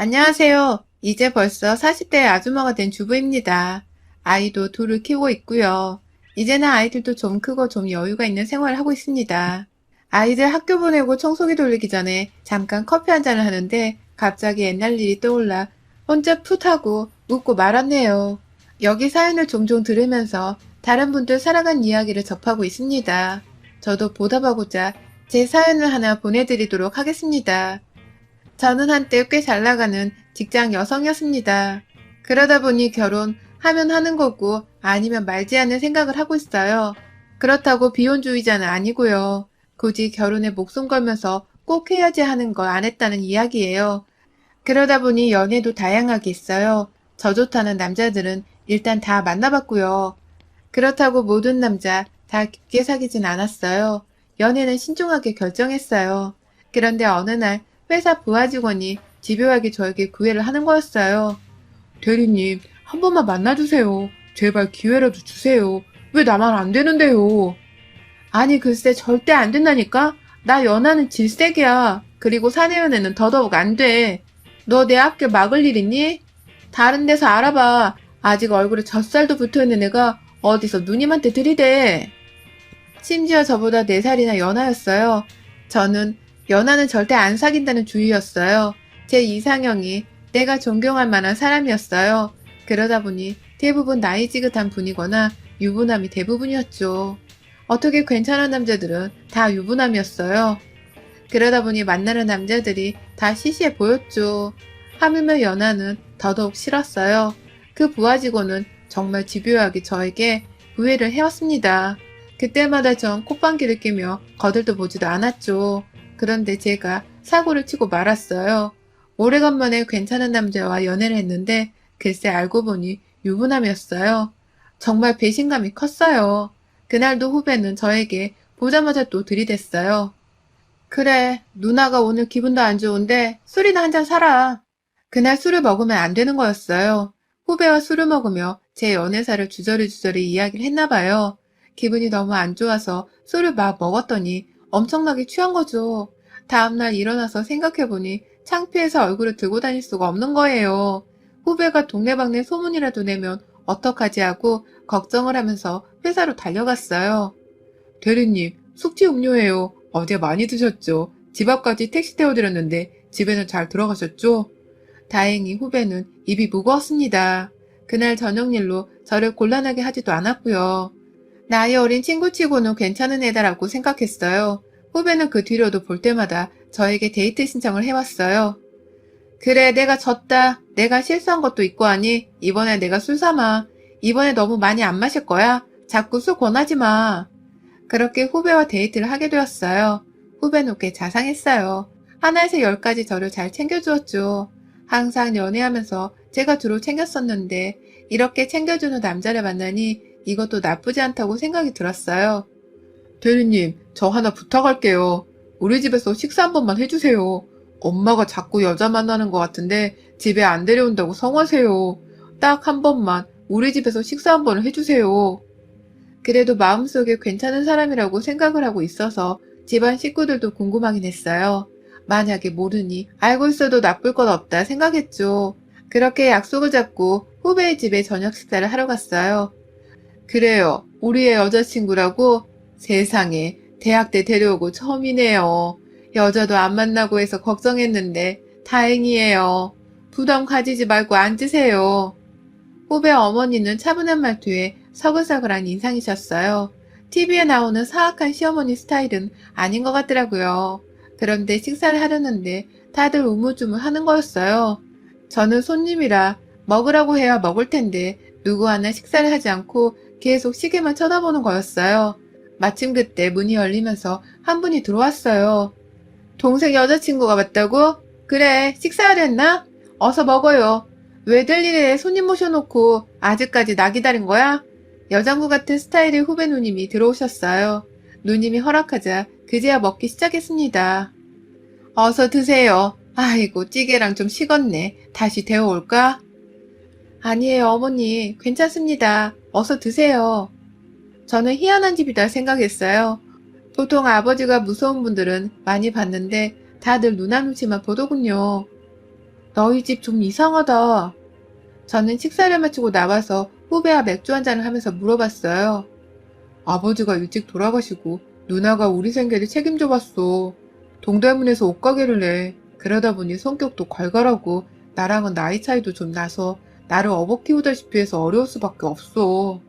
안녕하세요. 이제 벌써 40대 아주머니가 된 주부입니다. 아이도 둘을 키우고 있고요. 이제는 아이들도 좀 크고 좀 여유가 있는 생활을 하고 있습니다. 아이들 학교 보내고 청소기 돌리기 전에 잠깐 커피 한 잔을 하는데 갑자기 옛날 일이 떠올라 혼자 풋 하고 웃고 말았네요. 여기 사연을 종종 들으면서 다른 분들 살아간 이야기를 접하고 있습니다. 저도 보답하고자 제 사연을 하나 보내드리도록 하겠습니다. 저는 한때 꽤 잘 나가는 직장 여성이었습니다. 그러다 보니 결혼하면 하는 거고 아니면 말지 않는 생각을 하고 있어요. 그렇다고 비혼주의자는 아니고요. 굳이 결혼에 목숨 걸면서 꼭 해야지 하는 걸 안 했다는 이야기예요. 그러다 보니 연애도 다양하게 있어요. 저 좋다는 남자들은 일단 다 만나봤고요. 그렇다고 모든 남자 다 깊게 사귀진 않았어요. 연애는 신중하게 결정했어요. 그런데 어느 날 회사 부하 직원이 집요하게 저에게 구애를 하는 거였어요. 대리님, 한 번만 만나주세요. 제발 기회라도 주세요. 왜 나만 안 되는데요? 아니, 글쎄, 절대 안 된다니까? 나 연하는 질색이야. 그리고 사내 연애는 더더욱 안 돼. 너 내 앞길 막을 일 있니? 다른 데서 알아봐. 아직 얼굴에 젖살도 붙어있는 애가 어디서 누님한테 들이대. 심지어 저보다 4살이나 연하였어요. 저는 연하는 절대 안 사귄다는 주의였어요. 제 이상형이 내가 존경할 만한 사람이었어요. 그러다 보니 대부분 나이 지긋한 분이거나 유부남이 대부분이었죠. 어떻게 괜찮은 남자들은 다 유부남이었어요. 그러다 보니 만나는 남자들이 다 시시해 보였죠. 하물며 연하는 더더욱 싫었어요. 그 부하 직원은 정말 집요하게 저에게 구애를 해왔습니다. 그때마다 전 콧방귀를 뀌며 거들떠 보지도 않았죠. 그런데 제가 사고를 치고 말았어요. 오래간만에 괜찮은 남자와 연애를 했는데 글쎄 알고 보니 유부남이었어요. 정말 배신감이 컸어요. 그날도 후배는 저에게 보자마자 또 들이댔어요. 그래, 누나가 오늘 기분도 안 좋은데 술이나 한잔 사라. 그날 술을 먹으면 안 되는 거였어요. 후배와 술을 먹으며 제 연애사를 주저리주저리 이야기를 했나 봐요. 기분이 너무 안 좋아서 술을 막 먹었더니 엄청나게 취한 거죠. 다음날 일어나서 생각해보니 창피해서 얼굴을 들고 다닐 수가 없는 거예요. 후배가 동네방네 소문이라도 내면 어떡하지 하고 걱정을 하면서 회사로 달려갔어요. 대리님, 숙취 음료예요. 어제 많이 드셨죠? 집 앞까지 택시 태워드렸는데 집에는 잘 들어가셨죠? 다행히 후배는 입이 무거웠습니다. 그날 저녁 일로 저를 곤란하게 하지도 않았고요. 나이 어린 친구치고는 괜찮은 애다라고 생각했어요. 후배는 그 뒤로도 볼 때마다 저에게 데이트 신청을 해왔어요. 그래, 내가 졌다. 내가 실수한 것도 있고 하니 이번에 내가 술 삼아. 이번에 너무 많이 안 마실 거야. 자꾸 술 권하지 마. 그렇게 후배와 데이트를 하게 되었어요. 후배는 꽤 자상했어요. 하나에서 열까지 저를 잘 챙겨주었죠. 항상 연애하면서 제가 주로 챙겼었는데 이렇게 챙겨주는 남자를 만나니 이것도 나쁘지 않다고 생각이 들었어요. 대리님, 저 하나 부탁할게요. 우리 집에서 식사 한 번만 해주세요. 엄마가 자꾸 여자 만나는 것 같은데 집에 안 데려온다고 성화세요. 딱 한 번만 우리 집에서 식사 한 번을 해주세요. 그래도 마음속에 괜찮은 사람이라고 생각을 하고 있어서 집안 식구들도 궁금하긴 했어요. 만약에 모르니 알고 있어도 나쁠 건 없다 생각했죠. 그렇게 약속을 잡고 후배의 집에 저녁 식사를 하러 갔어요. 그래요. 우리의 여자친구라고? 세상에, 대학 때 데려오고 처음이네요. 여자도 안 만나고 해서 걱정했는데 다행이에요. 부담 가지지 말고 앉으세요. 후배 어머니는 차분한 말투에 서글서글한 인상이셨어요. TV에 나오는 사악한 시어머니 스타일은 아닌 것 같더라고요. 그런데 식사를 하려는데 다들 우물쭈물 하는 거였어요. 저는 손님이라 먹으라고 해야 먹을 텐데 누구 하나 식사를 하지 않고 계속 시계만 쳐다보는 거였어요. 마침 그때 문이 열리면서 한 분이 들어왔어요. 동생 여자친구가 왔다고? 그래, 식사하려 했나? 어서 먹어요. 왜들 이래 손님 모셔놓고 아직까지 나 기다린 거야? 여장부 같은 스타일의 후배 누님이 들어오셨어요. 누님이 허락하자 그제야 먹기 시작했습니다. 어서 드세요. 아이고, 찌개랑 좀 식었네. 다시 데워올까? 아니에요, 어머니. 괜찮습니다. 어서 드세요. 저는 희한한 집이다 생각했어요. 보통 아버지가 무서운 분들은 많이 봤는데 다들 누나 눈치만 보더군요. 너희 집 좀 이상하다. 저는 식사를 마치고 나와서 후배와 맥주 한잔을 하면서 물어봤어요. 아버지가 일찍 돌아가시고 누나가 우리 생계를 책임져 봤어. 동대문에서 옷가게를 해. 그러다 보니 성격도 괄괄하고 나랑은 나이 차이도 좀 나서 나를 업어 키우다시피 해서 어려울 수밖에 없어.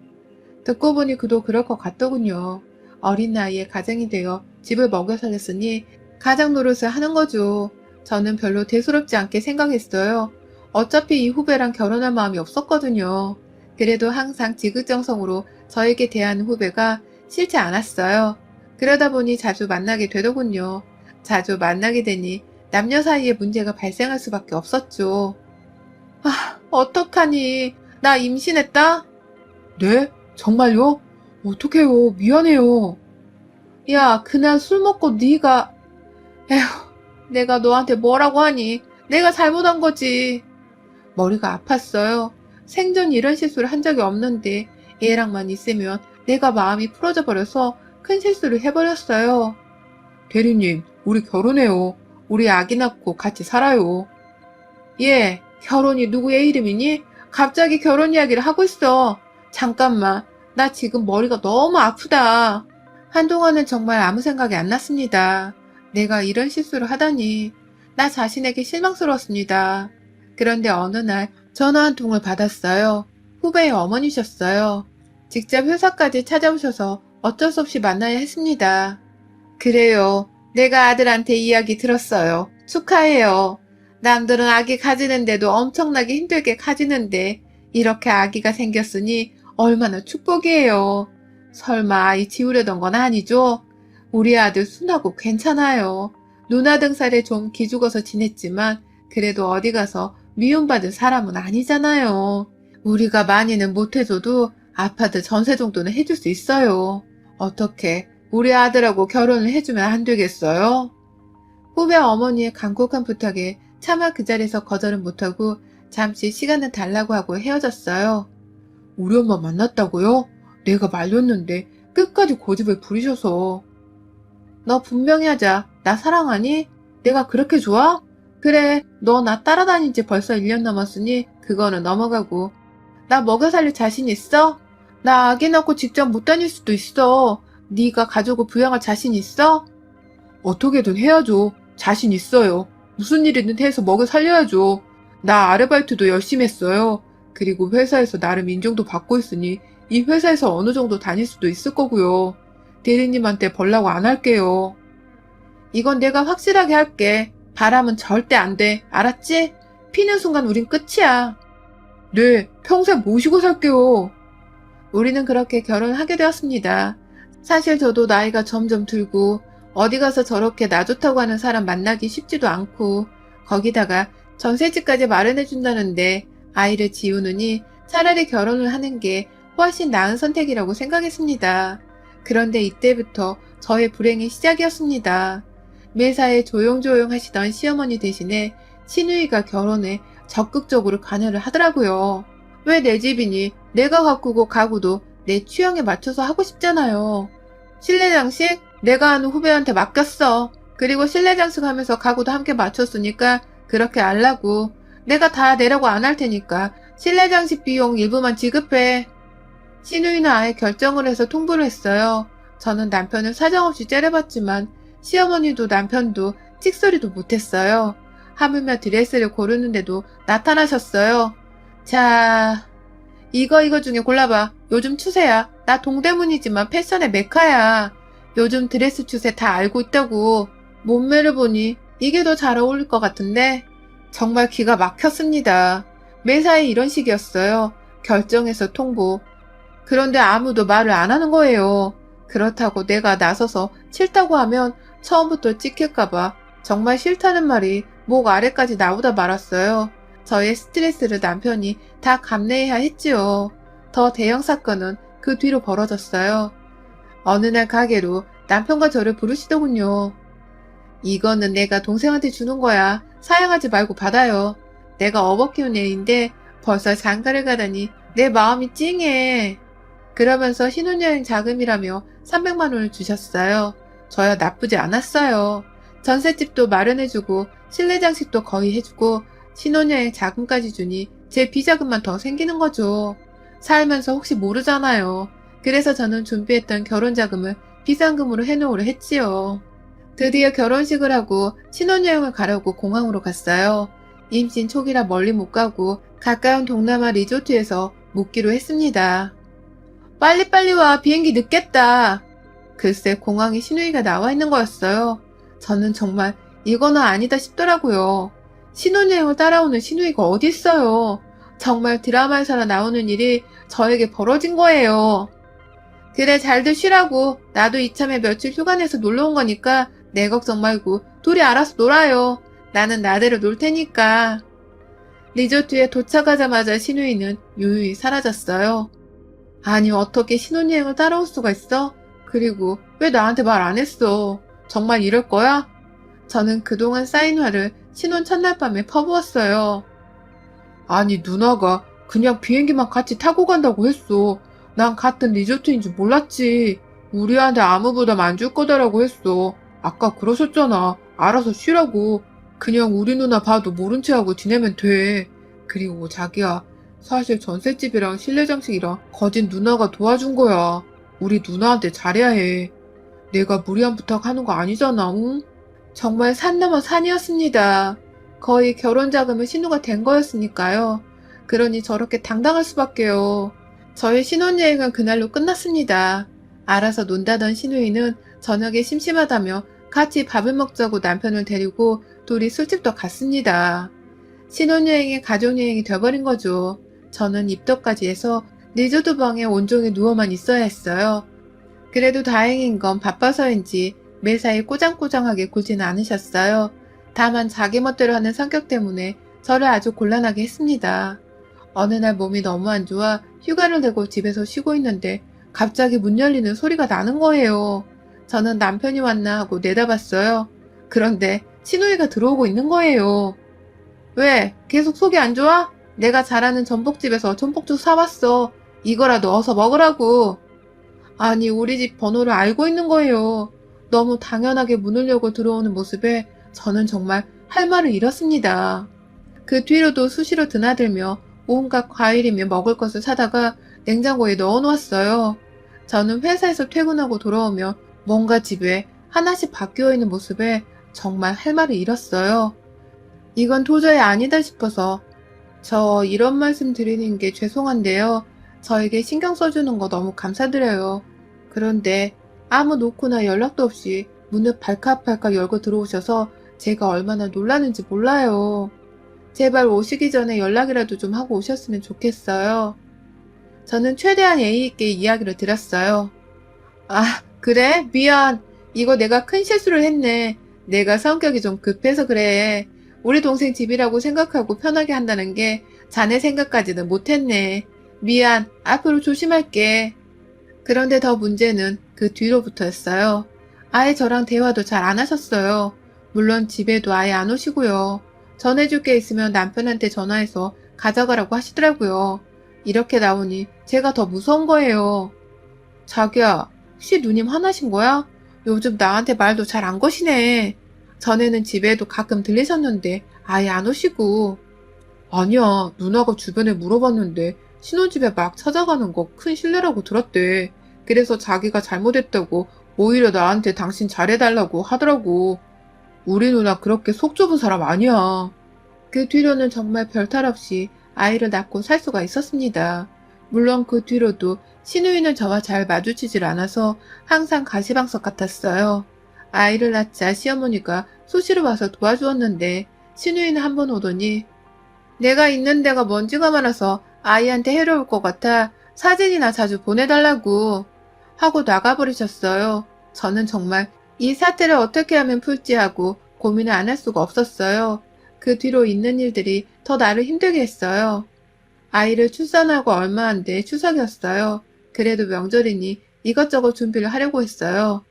듣고 보니 그도 그럴 것 같더군요. 어린 나이에 가장이 되어 집을 먹여 살렸으니 가장 노릇을 하는 거죠. 저는 별로 대수롭지 않게 생각했어요. 어차피 이 후배랑 결혼할 마음이 없었거든요. 그래도 항상 지극정성으로 저에게 대하는 후배가 싫지 않았어요. 그러다 보니 자주 만나게 되더군요. 자주 만나게 되니 남녀 사이에 문제가 발생할 수밖에 없었죠. 어떡하니? 나 임신했다? 네? 정말요? 어떡해요. 미안해요. 야, 그날 술 먹고 네가 에휴, 내가 너한테 뭐라고 하니? 내가 잘못한 거지. 머리가 아팠어요. 생전 이런 실수를 한 적이 없는데 얘랑만 있으면 내가 마음이 풀어져 버려서 큰 실수를 해버렸어요. 대리님, 우리 결혼해요. 우리 아기 낳고 같이 살아요. 예, 결혼이 누구의 이름이니? 갑자기 결혼 이야기를 하고 있어. 잠깐만, 나 지금 머리가 너무 아프다. 한동안은 정말 아무 생각이 안 났습니다. 내가 이런 실수를 하다니. 나 자신에게 실망스러웠습니다. 그런데 어느 날 전화 한 통을 받았어요. 후배의 어머니셨어요. 직접 회사까지 찾아오셔서 어쩔 수 없이 만나야 했습니다. 그래요. 내가 아들한테 이야기 들었어요. 축하해요. 남들은 아기 가지는데도 엄청나게 힘들게 가지는데 이렇게 아기가 생겼으니 얼마나 축복이에요. 설마 아이 지우려던 건 아니죠? 우리 아들 순하고 괜찮아요. 누나 등살에 좀 기죽어서 지냈지만 그래도 어디 가서 미움받을 사람은 아니잖아요. 우리가 많이는 못해줘도 아파트 전세 정도는 해줄 수 있어요. 어떻게 우리 아들하고 결혼을 해주면 안 되겠어요? 후배 어머니의 간곡한 부탁에 차마 그 자리에서 거절은 못하고 잠시 시간을 달라고 하고 헤어졌어요. 우리 엄마 만났다고요? 내가 말렸는데 끝까지 고집을 부리셔서. 너 분명히 하자. 나 사랑하니? 내가 그렇게 좋아? 그래, 너 나 따라다닌 지 벌써 1년 넘었으니 그거는 넘어가고. 나 먹여 살릴 자신 있어? 나 아기 낳고 직접 못 다닐 수도 있어. 네가 가족을 부양할 자신 있어? 어떻게든 해야죠. 자신 있어요. 무슨 일이든 해서 먹여 살려야죠. 나 아르바이트도 열심히 했어요. 그리고 회사에서 나름 인정도 받고 있으니 이 회사에서 어느 정도 다닐 수도 있을 거고요. 대리님한테 벌라고 안 할게요. 이건 내가 확실하게 할게. 바람은 절대 안 돼. 알았지? 피는 순간 우린 끝이야. 네, 평생 모시고 살게요. 우리는 그렇게 결혼하게 되었습니다. 사실 저도 나이가 점점 들고 어디 가서 저렇게 나 좋다고 하는 사람 만나기 쉽지도 않고 거기다가 전셋집까지 마련해준다는데 아이를 지우느니 차라리 결혼을 하는 게 훨씬 나은 선택이라고 생각했습니다. 그런데 이때부터 저의 불행이 시작이었습니다. 매사에 조용조용 하시던 시어머니 대신에 시누이가 결혼에 적극적으로 관여를 하더라고요. 왜 내 집이니? 내가 가꾸고 가구도 내 취향에 맞춰서 하고 싶잖아요. 실내 장식? 내가 아는 후배한테 맡겼어. 그리고 실내 장식 하면서 가구도 함께 맞췄으니까 그렇게 알라고. 내가 다 내라고 안 할 테니까 실내 장식 비용 일부만 지급해. 시누이는 아예 결정을 해서 통보를 했어요. 저는 남편을 사정없이 째려봤지만 시어머니도 남편도 찍소리도 못했어요. 하물며 드레스를 고르는데도 나타나셨어요. 자, 이거 중에 골라봐. 요즘 추세야. 나 동대문이지만 패션의 메카야. 요즘 드레스 추세 다 알고 있다고. 몸매를 보니 이게 더 잘 어울릴 것 같은데? 정말 기가 막혔습니다. 매사에 이런 식이었어요. 결정해서 통보. 그런데 아무도 말을 안 하는 거예요. 그렇다고 내가 나서서 싫다고 하면 처음부터 찍힐까봐 정말 싫다는 말이 목 아래까지 나오다 말았어요. 저의 스트레스를 남편이 다 감내해야 했지요. 더 대형 사건은 그 뒤로 벌어졌어요. 어느 날 가게로 남편과 저를 부르시더군요. 이거는 내가 동생한테 주는 거야. 사양하지 말고 받아요. 내가 업어 키운 애인데 벌써 장가를 가다니 내 마음이 찡해. 그러면서 신혼여행 자금이라며 300만 원을 주셨어요. 저야 나쁘지 않았어요. 전셋집도 마련해주고 실내 장식도 거의 해주고 신혼여행 자금까지 주니 제 비자금만 더 생기는 거죠. 살면서 혹시 모르잖아요. 그래서 저는 준비했던 결혼 자금을 비상금으로 해놓으려 했지요. 드디어 결혼식을 하고 신혼여행을 가려고 공항으로 갔어요. 임신 초기라 멀리 못 가고 가까운 동남아 리조트에서 묵기로 했습니다. 빨리빨리 와, 비행기 늦겠다. 글쎄 공항에 신우이가 나와 있는 거였어요. 저는 정말 이거는 아니다 싶더라고요. 신혼여행을 따라오는 신우이가 어디 있어요. 정말 드라마에서나 나오는 일이 저에게 벌어진 거예요. 그래 잘들 쉬라고. 나도 이참에 며칠 휴가 내서 놀러 온 거니까 내 걱정 말고 둘이 알아서 놀아요. 나는 나대로 놀 테니까. 리조트에 도착하자마자 신우이는 유유히 사라졌어요. 아니 어떻게 신혼여행을 따라올 수가 있어? 그리고 왜 나한테 말 안 했어? 정말 이럴 거야? 저는 그동안 쌓인 화를 신혼 첫날 밤에 퍼부었어요. 아니 누나가 그냥 비행기만 같이 타고 간다고 했어. 난 같은 리조트인 줄 몰랐지. 우리한테 아무 부담 안 줄 거다라고 했어. 아까 그러셨잖아. 알아서 쉬라고. 그냥 우리 누나 봐도 모른 체 하고 지내면 돼. 그리고 자기야, 사실 전셋집이랑 실내 장식이랑 거진 누나가 도와준 거야. 우리 누나한테 잘해야 해. 내가 무리한 부탁하는 거 아니잖아, 응? 정말 산 넘어 산이었습니다. 거의 결혼 자금은 신우가 된 거였으니까요. 그러니 저렇게 당당할 수밖에요. 저의 신혼여행은 그날로 끝났습니다. 알아서 논다던 신우이는 저녁에 심심하다며 같이 밥을 먹자고 남편을 데리고 둘이 술집도 갔습니다. 신혼여행이 가족여행이 돼버린 거죠. 저는 입덕까지 해서 리조트 방에 온종일 누워만 있어야 했어요. 그래도 다행인 건 바빠서인지 매사에 꼬장꼬장하게 굴지는 않으셨어요. 다만 자기 멋대로 하는 성격 때문에 저를 아주 곤란하게 했습니다. 어느 날 몸이 너무 안 좋아 휴가를 내고 집에서 쉬고 있는데 갑자기 문 열리는 소리가 나는 거예요. 저는 남편이 왔나 하고 내다봤어요. 그런데 신우이가 들어오고 있는 거예요. 왜? 계속 속이 안 좋아? 내가 잘 아는 전복집에서 전복죽 사왔어. 이거라도 어서 먹으라고. 아니, 우리 집 번호를 알고 있는 거예요. 너무 당연하게 문을 열고 들어오는 모습에 저는 정말 할 말을 잃었습니다. 그 뒤로도 수시로 드나들며 온갖 과일이며 먹을 것을 사다가 냉장고에 넣어놓았어요. 저는 회사에서 퇴근하고 돌아오며 뭔가 집에 하나씩 바뀌어 있는 모습에 정말 할 말을 잃었어요. 이건 도저히 아니다 싶어서 저 이런 말씀 드리는 게 죄송한데요. 저에게 신경 써주는 거 너무 감사드려요. 그런데 아무 노크나 연락도 없이 문을 발칵발칵 열고 들어오셔서 제가 얼마나 놀라는지 몰라요. 제발 오시기 전에 연락이라도 좀 하고 오셨으면 좋겠어요. 저는 최대한 예의 있게 이야기를 드렸어요. 아, 그래? 미안. 이거 내가 큰 실수를 했네. 내가 성격이 좀 급해서 그래. 우리 동생 집이라고 생각하고 편하게 한다는 게 자네 생각까지는 못했네. 미안. 앞으로 조심할게. 그런데 더 문제는 그 뒤로부터였어요. 아예 저랑 대화도 잘 안 하셨어요. 물론 집에도 아예 안 오시고요. 전해줄 게 있으면 남편한테 전화해서 가져가라고 하시더라고요. 이렇게 나오니 제가 더 무서운 거예요. 자기야, 혹시 누님 화나신 거야? 요즘 나한테 말도 잘 안 거시네. 전에는 집에도 가끔 들리셨는데 아예 안 오시고. 아니야, 누나가 주변에 물어봤는데 신혼집에 막 찾아가는 거 큰 실례라고 들었대. 그래서 자기가 잘못했다고 오히려 나한테 당신 잘해달라고 하더라고. 우리 누나 그렇게 속 좁은 사람 아니야. 그 뒤로는 정말 별탈 없이 아이를 낳고 살 수가 있었습니다. 물론 그 뒤로도 신우이는 저와 잘 마주치질 않아서 항상 가시방석 같았어요. 아이를 낳자 시어머니가 수시로 와서 도와주었는데 신우이는 한 번 오더니 내가 있는 데가 먼지가 많아서 아이한테 해로울 것 같아 사진이나 자주 보내달라고 하고 나가버리셨어요. 저는 정말 이 사태를 어떻게 하면 풀지 하고 고민을 안 할 수가 없었어요. 그 뒤로 있는 일들이 더 나를 힘들게 했어요. 아이를 출산하고 얼마 안 돼 추석이었어요. 그래도 명절이니 이것저것 준비를 하려고 했어요.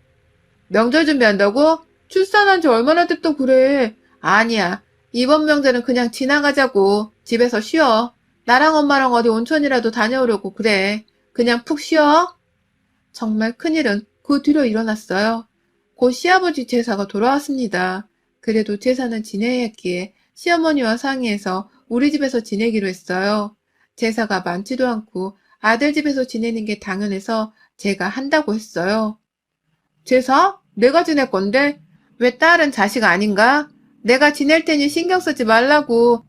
명절 준비한다고? 출산한 지 얼마나 됐다고 그래. 아니야. 이번 명절은 그냥 지나가자고. 집에서 쉬어. 나랑 엄마랑 어디 온천이라도 다녀오려고 그래. 그냥 푹 쉬어. 정말 큰일은 그 뒤로 일어났어요. 곧 시아버지 제사가 돌아왔습니다. 그래도 제사는 지내야 했기에 시어머니와 상의해서 우리 집에서 지내기로 했어요. 제사가 많지도 않고 아들 집에서 지내는 게 당연해서 제가 한다고 했어요. 제사? 내가 지낼 건데? 왜 딸은 자식 아닌가? 내가 지낼 테니 신경 쓰지 말라고.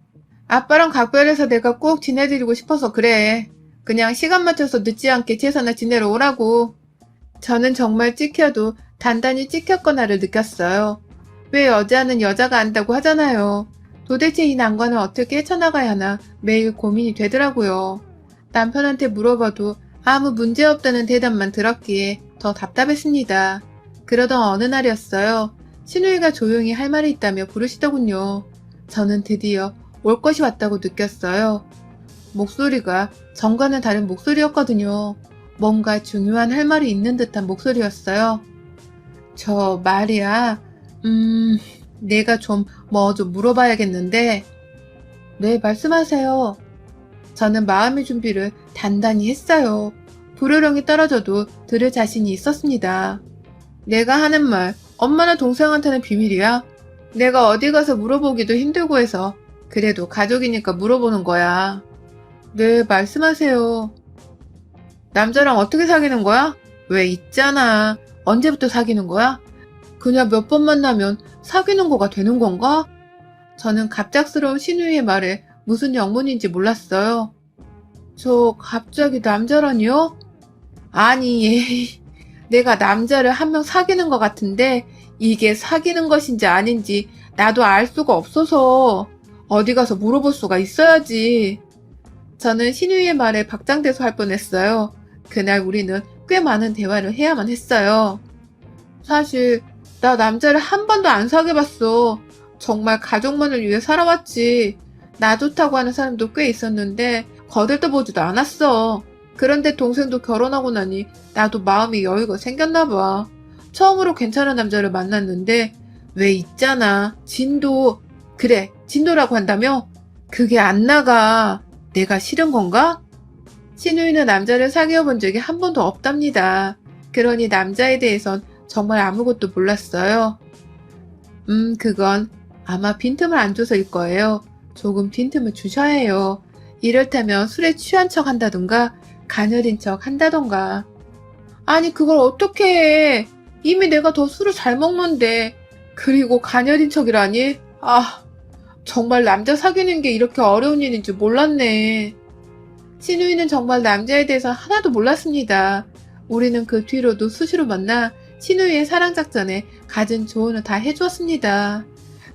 아빠랑 각별해서 내가 꼭 지내드리고 싶어서 그래. 그냥 시간 맞춰서 늦지 않게 제사나 지내러 오라고. 저는 정말 찍혀도 단단히 찍혔거나를 느꼈어요. 왜 여자는 여자가 안다고 하잖아요. 도대체 이 난관을 어떻게 헤쳐나가야 하나 매일 고민이 되더라고요. 남편한테 물어봐도 아무 문제 없다는 대답만 들었기에 더 답답했습니다. 그러던 어느 날이었어요. 신우이가 조용히 할 말이 있다며 부르시더군요. 저는 드디어 올 것이 왔다고 느꼈어요. 목소리가 전과는 다른 목소리였거든요. 뭔가 중요한 할 말이 있는 듯한 목소리였어요. 저 말이야, 내가 좀 물어봐야겠는데. 네, 말씀하세요. 저는 마음의 준비를 단단히 했어요. 불호령이 떨어져도 들을 자신이 있었습니다. 내가 하는 말, 엄마나 동생한테는 비밀이야. 내가 어디 가서 물어보기도 힘들고 해서 그래도 가족이니까 물어보는 거야. 네, 말씀하세요. 남자랑 어떻게 사귀는 거야? 왜 있잖아. 언제부터 사귀는 거야? 그냥 몇 번 만나면 사귀는 거가 되는 건가? 저는 갑작스러운 신우이의 말에 무슨 영문인지 몰랐어요. 저 갑자기 남자라니요? 아니, 에이, 내가 남자를 한 명 사귀는 것 같은데 이게 사귀는 것인지 아닌지 나도 알 수가 없어서 어디 가서 물어볼 수가 있어야지. 저는 신우이의 말에 박장대소 할 뻔했어요. 그날 우리는 꽤 많은 대화를 해야만 했어요. 사실 나 남자를 한 번도 안 사귀어봤어. 정말 가족만을 위해 살아왔지. 나 좋다고 하는 사람도 꽤 있었는데 거들떠보지도 않았어. 그런데 동생도 결혼하고 나니 나도 마음이 여유가 생겼나 봐. 처음으로 괜찮은 남자를 만났는데 왜 있잖아. 진도. 그래, 진도라고 한다며? 그게 안 나가. 내가 싫은 건가? 신우이는 남자를 사귀어 본 적이 한 번도 없답니다. 그러니 남자에 대해선 정말 아무것도 몰랐어요. 그건 아마 빈틈을 안 줘서일 거예요. 조금 빈틈을 주셔야 해요. 이를테면 술에 취한 척 한다던가 가녀린 척 한다던가. 아니 그걸 어떻게 해. 이미 내가 더 술을 잘 먹는데. 그리고 가녀린 척이라니? 아, 정말 남자 사귀는 게 이렇게 어려운 일인 줄 몰랐네. 신우이는 정말 남자에 대해서 하나도 몰랐습니다. 우리는 그 뒤로도 수시로 만나 신우이의 사랑작전에 갖은 조언을 다 해주었습니다.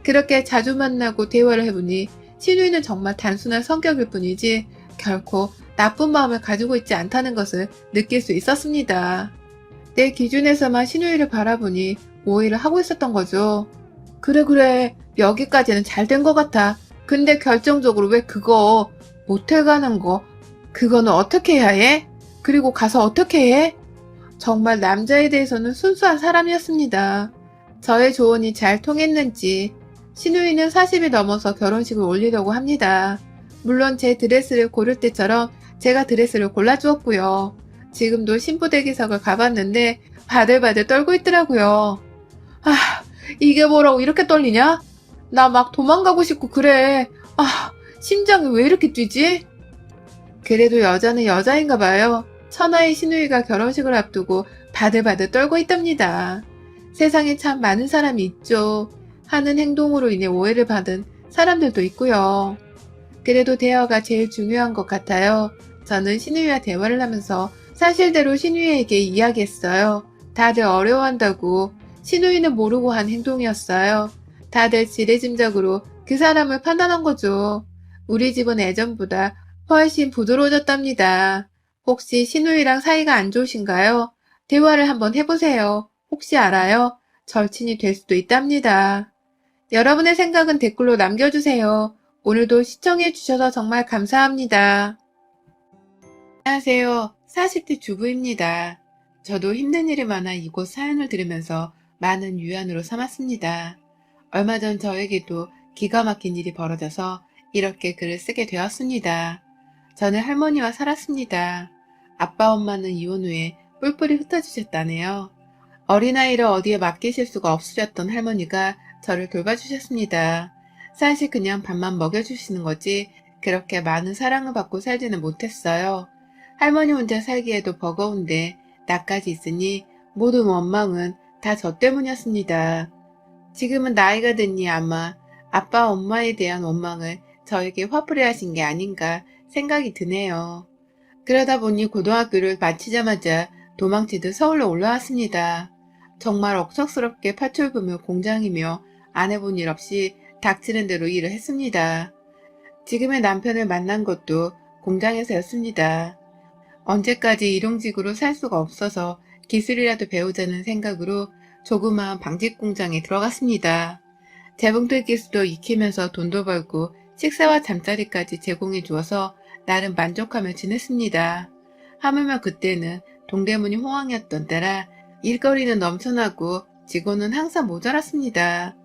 그렇게 자주 만나고 대화를 해보니 신우이는 정말 단순한 성격일 뿐이지 결코 나쁜 마음을 가지고 있지 않다는 것을 느낄 수 있었습니다. 내 기준에서만 신우이를 바라보니 오해를 하고 있었던 거죠. 그래, 여기까지는 잘 된 것 같아. 근데 결정적으로 왜 그거 모텔 가는 거 그거는 어떻게 해야 해? 그리고 가서 어떻게 해? 정말 남자에 대해서는 순수한 사람이었습니다. 저의 조언이 잘 통했는지 신우이는 40이 넘어서 결혼식을 올리려고 합니다. 물론 제 드레스를 고를 때처럼 제가 드레스를 골라주었고요. 지금도 신부대기석을 가봤는데 바들바들 떨고 있더라고요. 아, 이게 뭐라고 이렇게 떨리냐? 나 막 도망가고 싶고 그래. 아, 심장이 왜 이렇게 뛰지? 그래도 여자는 여자인가 봐요. 천하의 신우이가 결혼식을 앞두고 바들바들 떨고 있답니다. 세상에 참 많은 사람이 있죠. 하는 행동으로 인해 오해를 받은 사람들도 있고요. 그래도 대화가 제일 중요한 것 같아요. 저는 신우이와 대화를 하면서 사실대로 신우이에게 이야기했어요. 다들 어려워한다고. 신우이는 모르고 한 행동이었어요. 다들 지레짐작으로 그 사람을 판단한 거죠. 우리 집은 예전보다 훨씬 부드러워졌답니다. 혹시 신우이랑 사이가 안 좋으신가요? 대화를 한번 해보세요. 혹시 알아요? 절친이 될 수도 있답니다. 여러분의 생각은 댓글로 남겨주세요. 오늘도 시청해주셔서 정말 감사합니다. 안녕하세요. 40대 주부입니다. 저도 힘든 일이 많아 이곳 사연을 들으면서 많은 유안으로 삼았습니다. 얼마 전 저에게도 기가 막힌 일이 벌어져서 이렇게 글을 쓰게 되었습니다. 저는 할머니와 살았습니다. 아빠 엄마는 이혼 후에 뿔뿔이 흩어지셨다네요. 어린아이를 어디에 맡기실 수가 없으셨던 할머니가 저를 돌봐주셨습니다. 사실 그냥 밥만 먹여주시는 거지 그렇게 많은 사랑을 받고 살지는 못했어요. 할머니 혼자 살기에도 버거운데 나까지 있으니 모든 원망은 다 저 때문이었습니다. 지금은 나이가 드니 아마 아빠 엄마에 대한 원망을 저에게 화풀이 하신 게 아닌가 생각이 드네요. 그러다 보니 고등학교를 마치자마자 도망치듯 서울로 올라왔습니다. 정말 억척스럽게 파출부며 공장이며 안 해본 일 없이 닥치는 대로 일을 했습니다. 지금의 남편을 만난 것도 공장에서였습니다. 언제까지 일용직으로 살 수가 없어서 기술이라도 배우자는 생각으로 조그마한 방직 공장에 들어갔습니다. 재봉틀 기술도 익히면서 돈도 벌고 식사와 잠자리까지 제공해 주어서 나름 만족하며 지냈습니다. 하물며 그때는 동대문이 호황이었던 때라 일거리는 넘쳐나고 직원은 항상 모자랐습니다.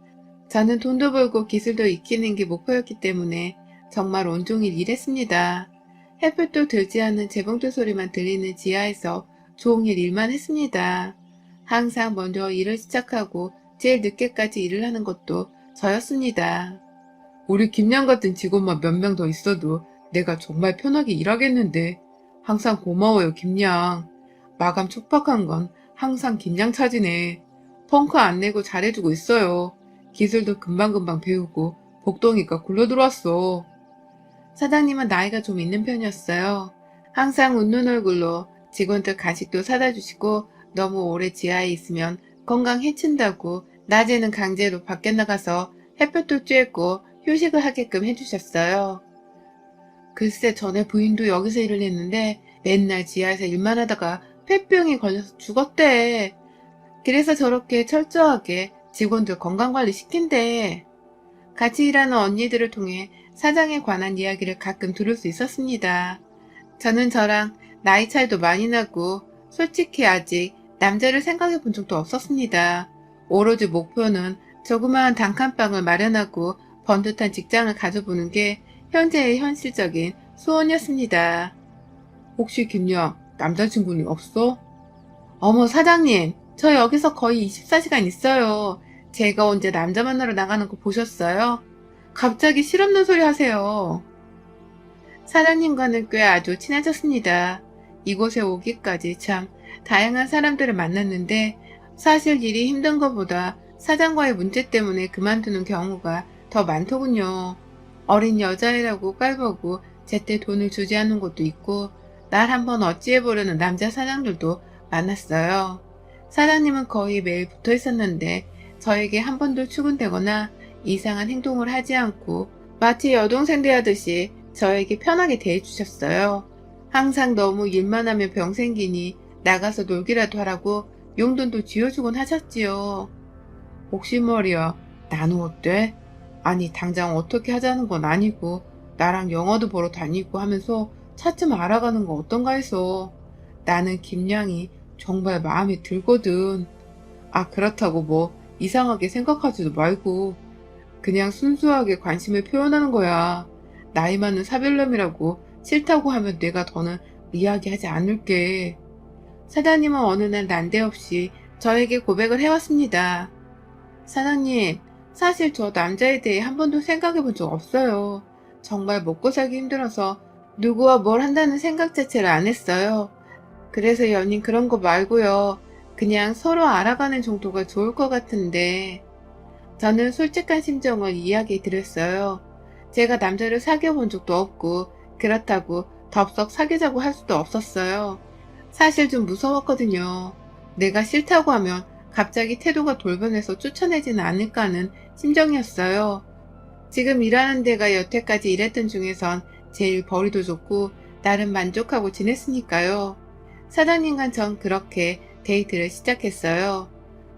저는 돈도 벌고 기술도 익히는 게 목표였기 때문에 정말 온종일 일했습니다. 햇볕도 들지 않는 재봉틀 소리만 들리는 지하에서 종일 일만 했습니다. 항상 먼저 일을 시작하고 제일 늦게까지 일을 하는 것도 저였습니다. 우리 김양 같은 직원만 몇 명 더 있어도 내가 정말 편하게 일하겠는데. 항상 고마워요, 김양. 마감 촉박한 건 항상 김양 차지네. 펑크 안 내고 잘해주고 있어요. 기술도 금방금방 배우고 복덩이가 굴러들어왔어. 사장님은 나이가 좀 있는 편이었어요. 항상 웃는 얼굴로 직원들 간식도 사다 주시고 너무 오래 지하에 있으면 건강 해친다고 낮에는 강제로 밖에 나가서 햇볕도 쬐고 휴식을 하게끔 해주셨어요. 글쎄 전에 부인도 여기서 일을 했는데 맨날 지하에서 일만 하다가 폐병에 걸려서 죽었대. 그래서 저렇게 철저하게 직원들 건강관리 시킨대. 같이 일하는 언니들을 통해 사장에 관한 이야기를 가끔 들을 수 있었습니다. 저는 저랑 나이 차이도 많이 나고 솔직히 아직 남자를 생각해 본 적도 없었습니다. 오로지 목표는 조그마한 단칸방을 마련하고 번듯한 직장을 가져보는 게 현재의 현실적인 소원이었습니다. 혹시 김양 남자친구는 없어? 어머 사장님, 저 여기서 거의 24시간 있어요. 제가 언제 남자 만나러 나가는 거 보셨어요? 갑자기 실없는 소리 하세요. 사장님과는 꽤 아주 친해졌습니다. 이곳에 오기까지 참 다양한 사람들을 만났는데 사실 일이 힘든 것보다 사장과의 문제 때문에 그만두는 경우가 더 많더군요. 어린 여자애라고 깔보고 제때 돈을 주지 않는 곳도 있고 날 한번 어찌해보려는 남자 사장들도 많았어요. 사장님은 거의 매일 붙어 있었는데 저에게 한 번도 출근되거나 이상한 행동을 하지 않고 마치 여동생 대하듯이 저에게 편하게 대해주셨어요. 항상 너무 일만 하면 병 생기니 나가서 놀기라도 하라고 용돈도 쥐어주곤 하셨지요. 혹시 말이야, 나는 어때? 아니 당장 어떻게 하자는 건 아니고 나랑 영화도 보러 다니고 하면서 차츰 알아가는 거 어떤가 해서. 나는 김양이 정말 마음에 들거든. 아 그렇다고 뭐 이상하게 생각하지도 말고 그냥 순수하게 관심을 표현하는 거야. 나이 많은 사별남이라고 싫다고 하면 내가 더는 이야기하지 않을게. 사장님은 어느 날 난데없이 저에게 고백을 해왔습니다. 사장님, 사실 저 남자에 대해 한 번도 생각해 본 적 없어요. 정말 먹고 살기 힘들어서 누구와 뭘 한다는 생각 자체를 안 했어요. 그래서 연인 그런 거 말고요. 그냥 서로 알아가는 정도가 좋을 것 같은데. 저는 솔직한 심정을 이야기 드렸어요. 제가 남자를 사귀어 본 적도 없고 그렇다고 덥석 사귀자고 할 수도 없었어요. 사실 좀 무서웠거든요. 내가 싫다고 하면 갑자기 태도가 돌변해서 쫓아내지는 않을까 하는 심정이었어요. 지금 일하는 데가 여태까지 일했던 중에선 제일 벌이도 좋고 나름 만족하고 지냈으니까요. 사장님과 전 그렇게 데이트를 시작했어요.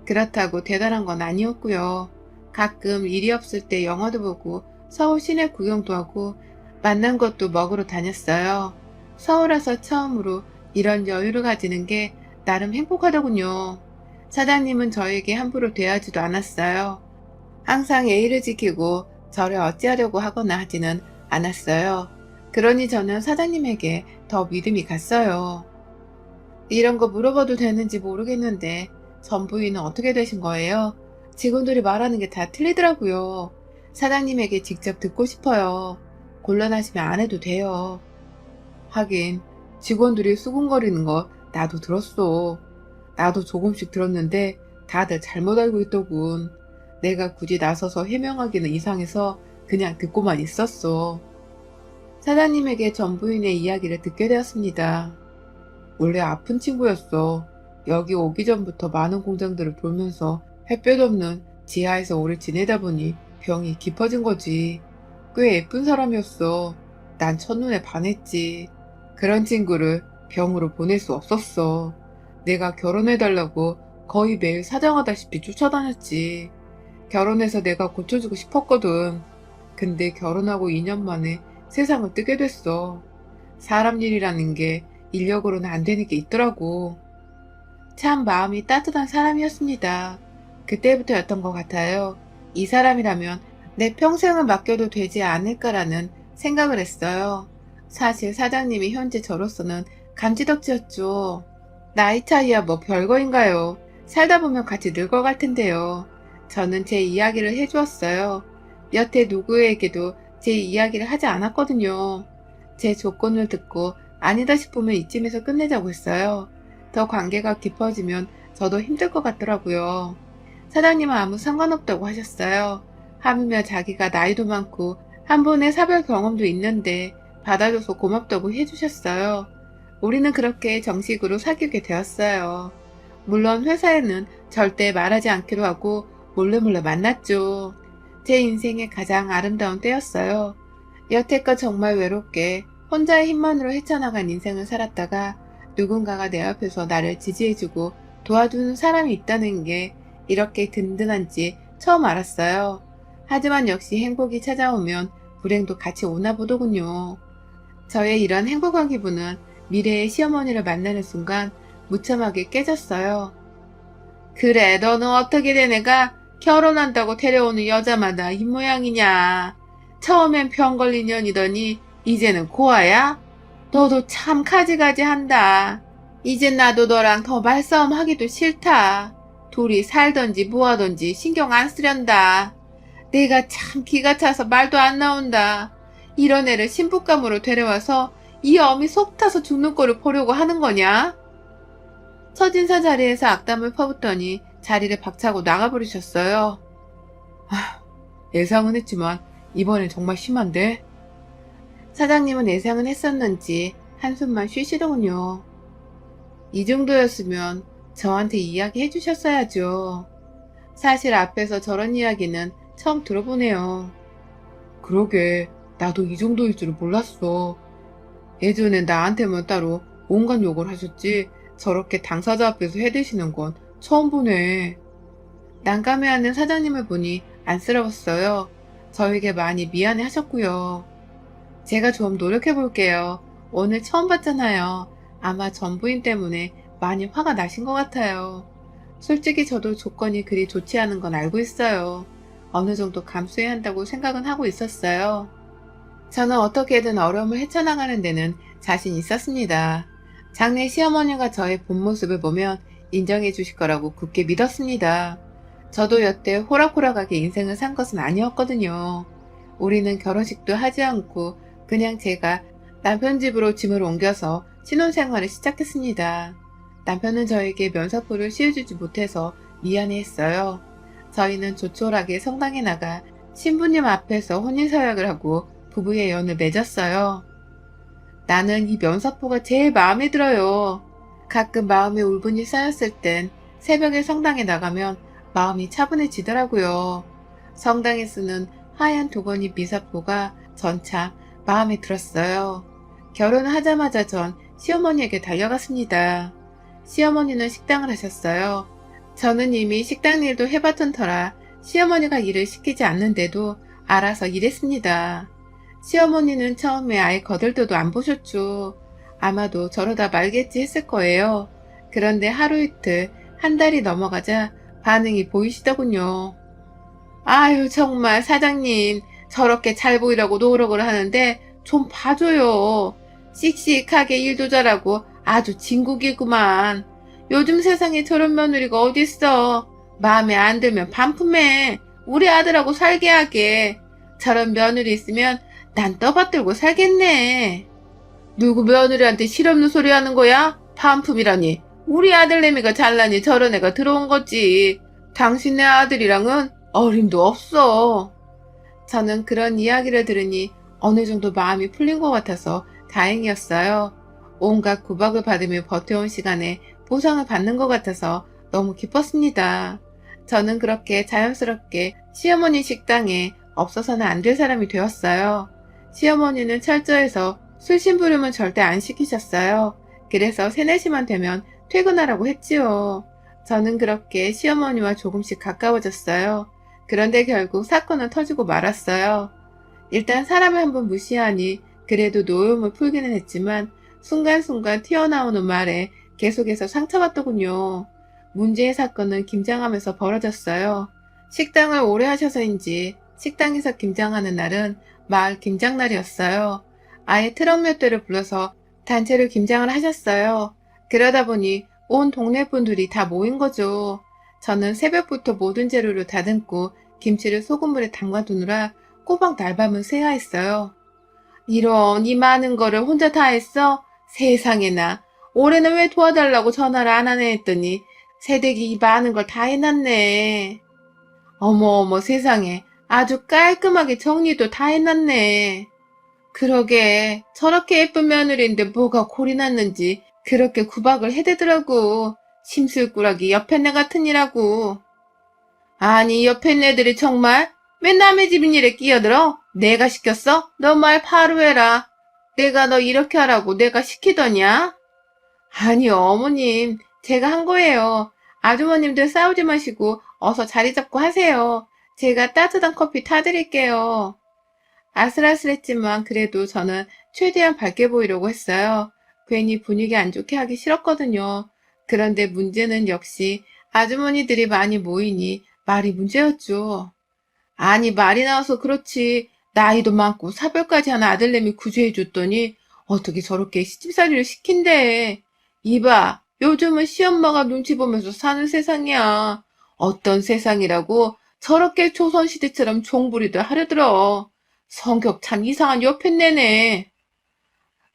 그렇다고 대단한 건 아니었고요. 가끔 일이 없을 때 영화도 보고 서울 시내 구경도 하고 만난 것도 먹으러 다녔어요. 서울 와서 처음으로 이런 여유를 가지는 게 나름 행복하더군요. 사장님은 저에게 함부로 대하지도 않았어요. 항상 예의를 지키고 저를 어찌하려고 하거나 하지는 않았어요. 그러니 저는 사장님에게 더 믿음이 갔어요. 이런 거 물어봐도 되는지 모르겠는데 전 부인은 어떻게 되신 거예요? 직원들이 말하는 게 다 틀리더라고요. 사장님에게 직접 듣고 싶어요. 곤란하시면 안 해도 돼요. 하긴 직원들이 수군거리는 거 나도 들었어. 나도 조금씩 들었는데 다들 잘못 알고 있더군. 내가 굳이 나서서 해명하기는 이상해서 그냥 듣고만 있었어. 사장님에게 전 부인의 이야기를 듣게 되었습니다. 원래 아픈 친구였어. 여기 오기 전부터 많은 공장들을 돌면서 햇볕 없는 지하에서 오래 지내다 보니 병이 깊어진 거지. 꽤 예쁜 사람이었어. 난 첫눈에 반했지. 그런 친구를 병으로 보낼 수 없었어. 내가 결혼해달라고 거의 매일 사장하다시피 쫓아다녔지. 결혼해서 내가 고쳐주고 싶었거든. 근데 결혼하고 2년 만에 세상을 뜨게 됐어. 사람 일이라는 게 인력으로는 안 되는 게 있더라고. 참 마음이 따뜻한 사람이었습니다. 그때부터였던 것 같아요. 이 사람이라면 내 평생을 맡겨도 되지 않을까라는 생각을 했어요. 사실 사장님이 현재 저로서는 감지덕지였죠. 나이 차이야 뭐 별거인가요? 살다 보면 같이 늙어갈 텐데요. 저는 제 이야기를 해주었어요. 여태 누구에게도 제 이야기를 하지 않았거든요. 제 조건을 듣고 아니다 싶으면 이쯤에서 끝내자고 했어요. 더 관계가 깊어지면 저도 힘들 것 같더라고요. 사장님은 아무 상관없다고 하셨어요. 하물며 자기가 나이도 많고 한 번의 사별 경험도 있는데 받아줘서 고맙다고 해주셨어요. 우리는 그렇게 정식으로 사귀게 되었어요. 물론 회사에는 절대 말하지 않기로 하고 몰래몰래 만났죠. 제 인생의 가장 아름다운 때였어요. 여태껏 정말 외롭게 혼자의 힘만으로 헤쳐나간 인생을 살았다가 누군가가 내 앞에서 나를 지지해주고 도와주는 사람이 있다는 게 이렇게 든든한지 처음 알았어요. 하지만 역시 행복이 찾아오면 불행도 같이 오나 보더군요. 저의 이런 행복한 기분은 미래의 시어머니를 만나는 순간 무참하게 깨졌어요. 그래, 너는 어떻게 된 애가 결혼한다고 데려오는 여자마다 이 모양이냐. 처음엔 병 걸린 년이더니 이제는 고아야? 너도 참 가지가지 한다. 이젠 나도 너랑 더 말싸움 하기도 싫다. 둘이 살던지 뭐하던지 신경 안 쓰련다. 내가 참 기가 차서 말도 안 나온다. 이런 애를 신부감으로 데려와서 이 어미 속 타서 죽는 꼴을 보려고 하는 거냐? 첫인사 자리에서 악담을 퍼붓더니 자리를 박차고 나가버리셨어요. 예상은 했지만 이번엔 정말 심한데? 사장님은 예상은 했었는지 한숨만 쉬시더군요. 이 정도였으면 저한테 이야기해 주셨어야죠. 사실 앞에서 저런 이야기는 처음 들어보네요. 그러게, 나도 이 정도일 줄은 몰랐어. 예전엔 나한테만 따로 온갖 욕을 하셨지 저렇게 당사자 앞에서 해대시는 건 처음 보네. 난감해하는 사장님을 보니 안쓰러웠어요. 저에게 많이 미안해 하셨고요. 제가 좀 노력해 볼게요. 오늘 처음 봤잖아요. 아마 전부인 때문에 많이 화가 나신 것 같아요. 솔직히 저도 조건이 그리 좋지 않은 건 알고 있어요. 어느 정도 감수해야 한다고 생각은 하고 있었어요. 저는 어떻게든 어려움을 헤쳐나가는 데는 자신 있었습니다. 장래 시어머니가 저의 본 모습을 보면 인정해 주실 거라고 굳게 믿었습니다. 저도 여태 호락호락하게 인생을 산 것은 아니었거든요. 우리는 결혼식도 하지 않고 그냥 제가 남편 집으로 짐을 옮겨서 신혼생활을 시작했습니다. 남편은 저에게 면사포를 씌워주지 못해서 미안해했어요. 저희는 조촐하게 성당에 나가 신부님 앞에서 혼인서약을 하고 부부의 연을 맺었어요. 나는 이 면사포가 제일 마음에 들어요. 가끔 마음에 울분이 쌓였을 땐 새벽에 성당에 나가면 마음이 차분해지더라고요. 성당에 쓰는 하얀 도건이 미사포가 전차 마음에 들었어요. 결혼하자마자 전 시어머니에게 달려갔습니다. 시어머니는 식당을 하셨어요. 저는 이미 식당 일도 해봤던 터라 시어머니가 일을 시키지 않는데도 알아서 일했습니다. 시어머니는 처음에 아예 거들떠도 안 보셨죠. 아마도 저러다 말겠지 했을 거예요. 그런데 하루 이틀, 한 달이 넘어가자 반응이 보이시더군요. 아유, 정말 사장님, 저렇게 잘 보이라고 노력을 하는데 좀 봐줘요. 씩씩하게 일도 잘하고 아주 진국이구만. 요즘 세상에 저런 며느리가 어딨어. 마음에 안 들면 반품해. 우리 아들하고 살게 하게. 저런 며느리 있으면 난 떠받들고 살겠네. 누구 며느리한테 실없는 소리 하는 거야? 반품이라니. 우리 아들내미가 잘나니 저런 애가 들어온 거지. 당신네 아들이랑은 어림도 없어. 저는 그런 이야기를 들으니 어느 정도 마음이 풀린 것 같아서 다행이었어요. 온갖 구박을 받으며 버텨온 시간에 보상을 받는 것 같아서 너무 기뻤습니다. 저는 그렇게 자연스럽게 시어머니 식당에 없어서는 안 될 사람이 되었어요. 시어머니는 철저해서 술 심부름은 절대 안 시키셨어요. 그래서 3, 4시만 되면 퇴근하라고 했지요. 저는 그렇게 시어머니와 조금씩 가까워졌어요. 그런데 결국 사건은 터지고 말았어요. 일단 사람을 한번 무시하니 그래도 노여움을 풀기는 했지만 순간순간 튀어나오는 말에 계속해서 상처받더군요. 문제의 사건은 김장하면서 벌어졌어요. 식당을 오래 하셔서인지 식당에서 김장하는 날은 마을 김장날이었어요. 아예 트럭 몇 대를 불러서 단체로 김장을 하셨어요. 그러다 보니 온 동네 분들이 다 모인 거죠. 저는 새벽부터 모든 재료를 다듬고 김치를 소금물에 담가두느라 꼬박 날밤을 새야했어요. 이런 이 많은 거를 혼자 다 했어? 세상에나. 올해는 왜 도와달라고 전화를 안 하네 했더니 새댁이 이 많은 걸 다 해놨네. 어머 세상에. 아주 깔끔하게 정리도 다 해놨네. 그러게 저렇게 예쁜 며느리인데 뭐가 골이 났는지 그렇게 구박을 해대더라고. 심술꾸러기 옆에네 같은 이라고. 아니 옆에네들이 정말 왜 남의 집 일에 끼어들어? 내가 시켰어? 너 말 바로 해라. 내가 너 이렇게 하라고 내가 시키더냐? 아니요 어머님 제가 한 거예요. 아주머님들 싸우지 마시고 어서 자리 잡고 하세요. 제가 따뜻한 커피 타드릴게요. 아슬아슬했지만 그래도 저는 최대한 밝게 보이려고 했어요. 괜히 분위기 안 좋게 하기 싫었거든요. 그런데 문제는 역시 아주머니들이 많이 모이니 말이 문제였죠. 아니 말이 나와서 그렇지 나이도 많고 사별까지 하는 아들내미 구제해줬더니 어떻게 저렇게 시집살이를 시킨대. 이봐 요즘은 시엄마가 눈치 보면서 사는 세상이야. 어떤 세상이라고 저렇게 조선시대처럼 종부리들 하려들어. 성격 참 이상한 옆에내네.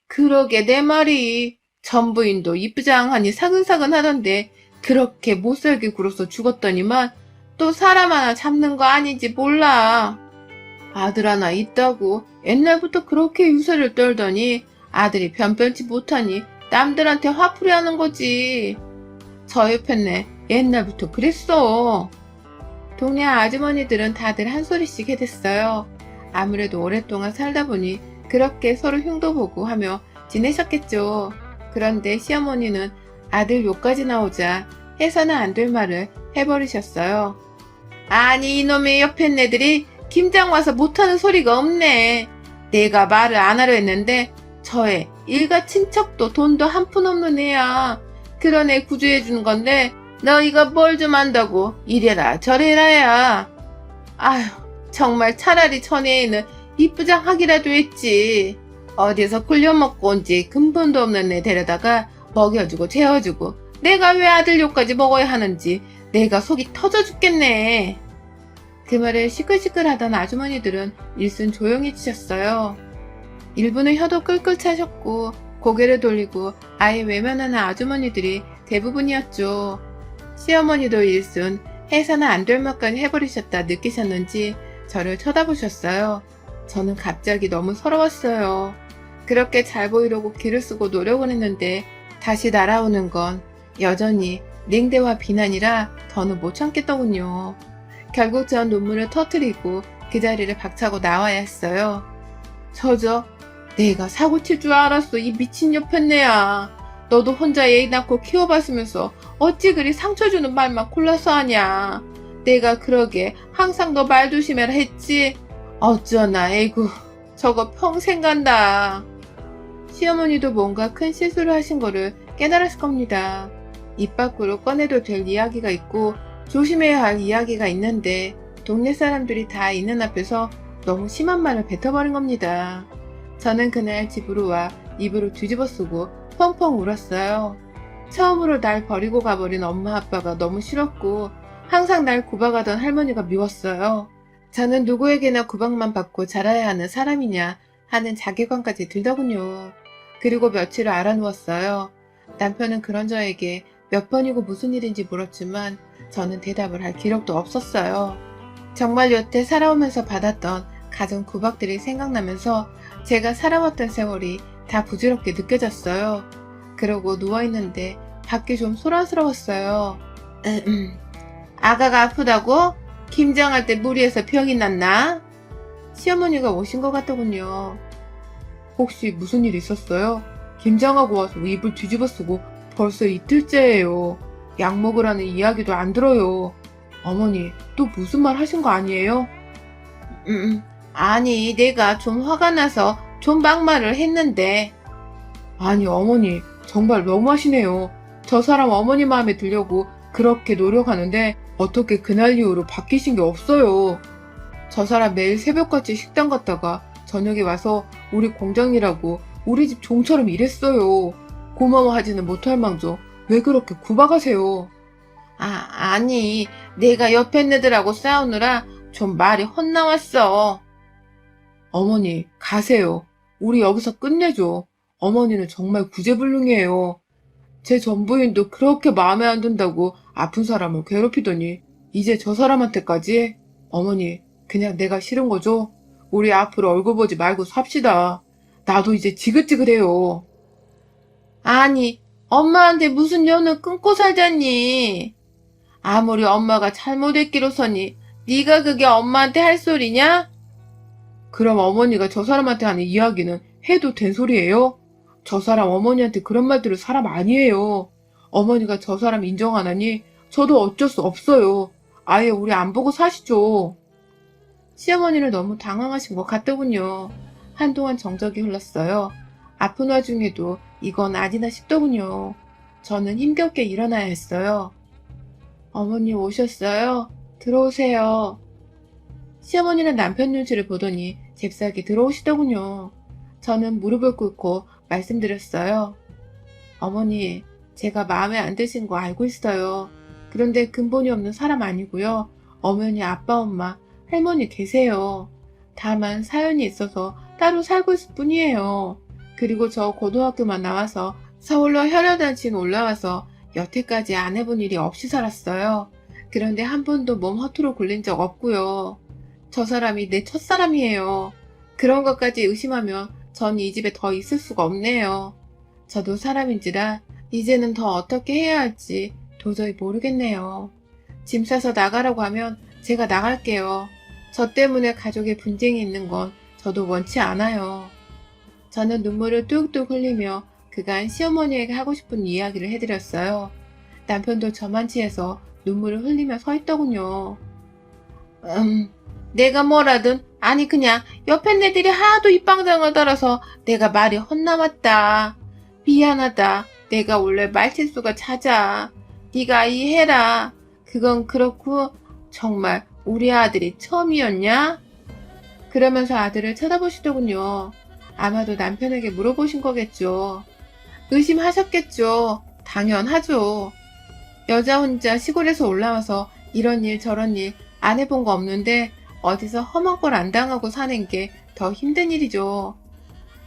그러게 내 말이. 전부인도 이쁘장하니 사근사근 하던데 그렇게 못살게 굴어서 죽었더니만 또 사람 하나 잡는 거 아닌지 몰라. 아들 하나 있다고 옛날부터 그렇게 유세를 떨더니 아들이 변변치 못하니 남들한테 화풀이 하는 거지. 저 옆에네 옛날부터 그랬어. 동네 아주머니들은 다들 한 소리씩 해댔어요. 아무래도 오랫동안 살다 보니 그렇게 서로 흉도 보고 하며 지내셨겠죠. 그런데 시어머니는 아들 욕까지 나오자 해서는 안 될 말을 해버리셨어요. 아니 이놈의 옆에 애들이 김장 와서 못하는 소리가 없네. 내가 말을 안 하려 했는데 저애 일가 친척도 돈도 한 푼 없는 애야. 그런 애 구조해주는 건데 너희가 뭘 좀 안다고 이래라 저래라야. 아휴 정말 차라리 전에는 이쁘장하기라도 했지. 어디서 굴려먹고 온지 근본도 없는 애 데려다가 먹여주고 재워주고 내가 왜 아들 욕까지 먹어야 하는지 내가 속이 터져 죽겠네. 그 말을 시끌시끌하던 아주머니들은 일순 조용해지셨어요. 일부는 혀도 끌끌 차셨고 고개를 돌리고 아예 외면하는 아주머니들이 대부분이었죠. 시어머니도 일순 해서는 안 될 말까지 해버리셨다 느끼셨는지 저를 쳐다보셨어요. 저는 갑자기 너무 서러웠어요. 그렇게 잘 보이려고 기를 쓰고 노력을 했는데 다시 날아오는 건 여전히 냉대와 비난이라 더는 못 참겠더군요. 결국 전 눈물을 터뜨리고 그 자리를 박차고 나와야 했어요. 저저 내가 사고칠 줄 알았어 이 미친 옆에네야. 너도 혼자 애 낳고 키워봤으면서 어찌 그리 상처 주는 말만 골라서 하냐. 내가 그러게 항상 너 말 조심해라 했지. 어쩌나 에이구 저거 평생 간다. 시어머니도 뭔가 큰 실수를 하신 거를 깨달았을 겁니다. 입 밖으로 꺼내도 될 이야기가 있고 조심해야 할 이야기가 있는데 동네 사람들이 다 있는 앞에서 너무 심한 말을 뱉어버린 겁니다. 저는 그날 집으로 와 입으로 뒤집어 쓰고 펑펑 울었어요. 처음으로 날 버리고 가버린 엄마 아빠가 너무 싫었고 항상 날 구박하던 할머니가 미웠어요. 저는 누구에게나 구박만 받고 자라야 하는 사람이냐 하는 자괴감까지 들더군요. 그리고 며칠을 알아누웠어요. 남편은 그런 저에게 몇 번이고 무슨 일인지 물었지만 저는 대답을 할 기력도 없었어요. 정말 여태 살아오면서 받았던 가정 구박들이 생각나면서 제가 살아왔던 세월이 다 부질없게 느껴졌어요. 그러고 누워있는데 밖이 좀 소란스러웠어요. 아가가 아프다고? 김장할 때 무리해서 병이 났나? 시어머니가 오신 것 같더군요. 혹시 무슨 일 있었어요? 김장하고 와서 이불 뒤집어 쓰고 벌써 이틀째예요. 약 먹으라는 이야기도 안 들어요. 어머니, 또 무슨 말 하신 거 아니에요? 아니, 내가 좀 화가 나서 좀 막말을 했는데. 아니, 어머니, 정말 너무하시네요. 저 사람 어머니 마음에 들려고 그렇게 노력하는데 어떻게 그날 이후로 바뀌신 게 없어요. 저 사람 매일 새벽같이 식당 갔다가 저녁에 와서 우리 공장 일하고 우리 집 종처럼 일했어요. 고마워하지는 못할 망정 왜 그렇게 구박하세요? 아니, 내가 옆에 애들하고 싸우느라 좀 말이 헛나왔어. 어머니, 가세요. 우리 여기서 끝내죠. 어머니는 정말 구제불능이에요. 제 전부인도 그렇게 마음에 안 든다고 아픈 사람을 괴롭히더니 이제 저 사람한테까지? 어머니, 그냥 내가 싫은 거죠? 우리 앞으로 얼굴 보지 말고 삽시다. 나도 이제 지긋지긋해요. 아니, 엄마한테 무슨 연을 끊고 살자니? 아무리 엄마가 잘못했기로서니 네가 그게 엄마한테 할 소리냐? 그럼 어머니가 저 사람한테 하는 이야기는 해도 된 소리예요? 저 사람 어머니한테 그런 말 들을 사람 아니에요. 어머니가 저 사람 인정 안 하니 저도 어쩔 수 없어요. 아예 우리 안 보고 사시죠. 시어머니는 너무 당황하신 것 같더군요. 한동안 정적이 흘렀어요. 아픈 와중에도 이건 아니나 싶더군요. 저는 힘겹게 일어나야 했어요. 어머니 오셨어요? 들어오세요. 시어머니는 남편 눈치를 보더니 잽싸게 들어오시더군요. 저는 무릎을 꿇고 말씀드렸어요. 어머니, 제가 마음에 안 드신 거 알고 있어요. 그런데 근본이 없는 사람 아니고요. 어머니, 아빠, 엄마, 할머니 계세요. 다만 사연이 있어서 따로 살고 있을 뿐이에요. 그리고 저 고등학교만 나와서 서울로 혈연단신 올라와서 여태까지 안 해본 일이 없이 살았어요. 그런데 한 번도 몸 허투루 굴린 적 없고요. 저 사람이 내 첫사람이에요. 그런 것까지 의심하면 전 이 집에 더 있을 수가 없네요. 저도 사람인지라 이제는 더 어떻게 해야 할지 도저히 모르겠네요. 짐 싸서 나가라고 하면 제가 나갈게요. 저 때문에 가족의 분쟁이 있는 건 저도 원치 않아요. 저는 눈물을 뚝뚝 흘리며 그간 시어머니에게 하고 싶은 이야기를 해드렸어요. 남편도 저만 치해서 눈물을 흘리며 서 있더군요. 내가 뭐라든 아니 그냥 옆에 애들이 하도 입방정을 떨어서 내가 말이 헛나왔다. 미안하다. 내가 원래 말실수가 잦아. 네가 이해해라. 그건 그렇고 정말 우리 아들이 처음이었냐? 그러면서 아들을 쳐다보시더군요. 아마도 남편에게 물어보신 거겠죠. 의심하셨겠죠. 당연하죠. 여자 혼자 시골에서 올라와서 이런 일 저런 일 안 해본 거 없는데 어디서 험한 걸 안 당하고 사는 게 더 힘든 일이죠.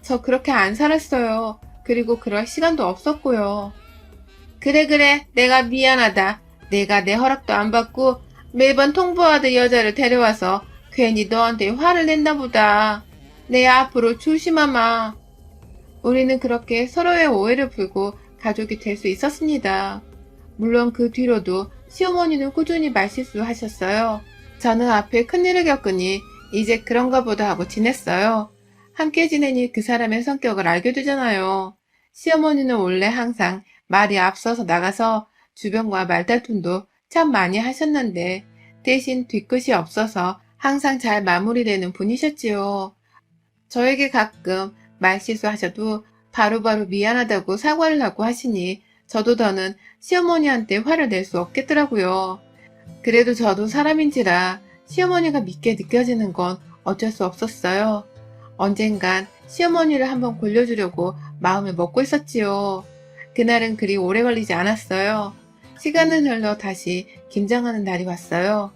저 그렇게 안 살았어요. 그리고 그럴 시간도 없었고요. 그래, 내가 미안하다. 내가 내 허락도 안 받고 매번 통보하던 여자를 데려와서 괜히 너한테 화를 냈나 보다. 내 앞으로 조심하마. 우리는 그렇게 서로의 오해를 풀고 가족이 될 수 있었습니다. 물론 그 뒤로도 시어머니는 꾸준히 말실수하셨어요. 저는 앞에 큰일을 겪으니 이제 그런가 보다 하고 지냈어요. 함께 지내니 그 사람의 성격을 알게 되잖아요. 시어머니는 원래 항상 말이 앞서서 나가서 주변과 말다툼도 참 많이 하셨는데 대신 뒤끝이 없어서 항상 잘 마무리되는 분이셨지요. 저에게 가끔 말실수하셔도 바로바로 미안하다고 사과를 하고 하시니 저도 더는 시어머니한테 화를 낼 수 없겠더라고요. 그래도 저도 사람인지라 시어머니가 믿게 느껴지는 건 어쩔 수 없었어요. 언젠간 시어머니를 한번 골려주려고 마음을 먹고 있었지요. 그날은 그리 오래 걸리지 않았어요. 시간은 흘러 다시 김장하는 날이 왔어요.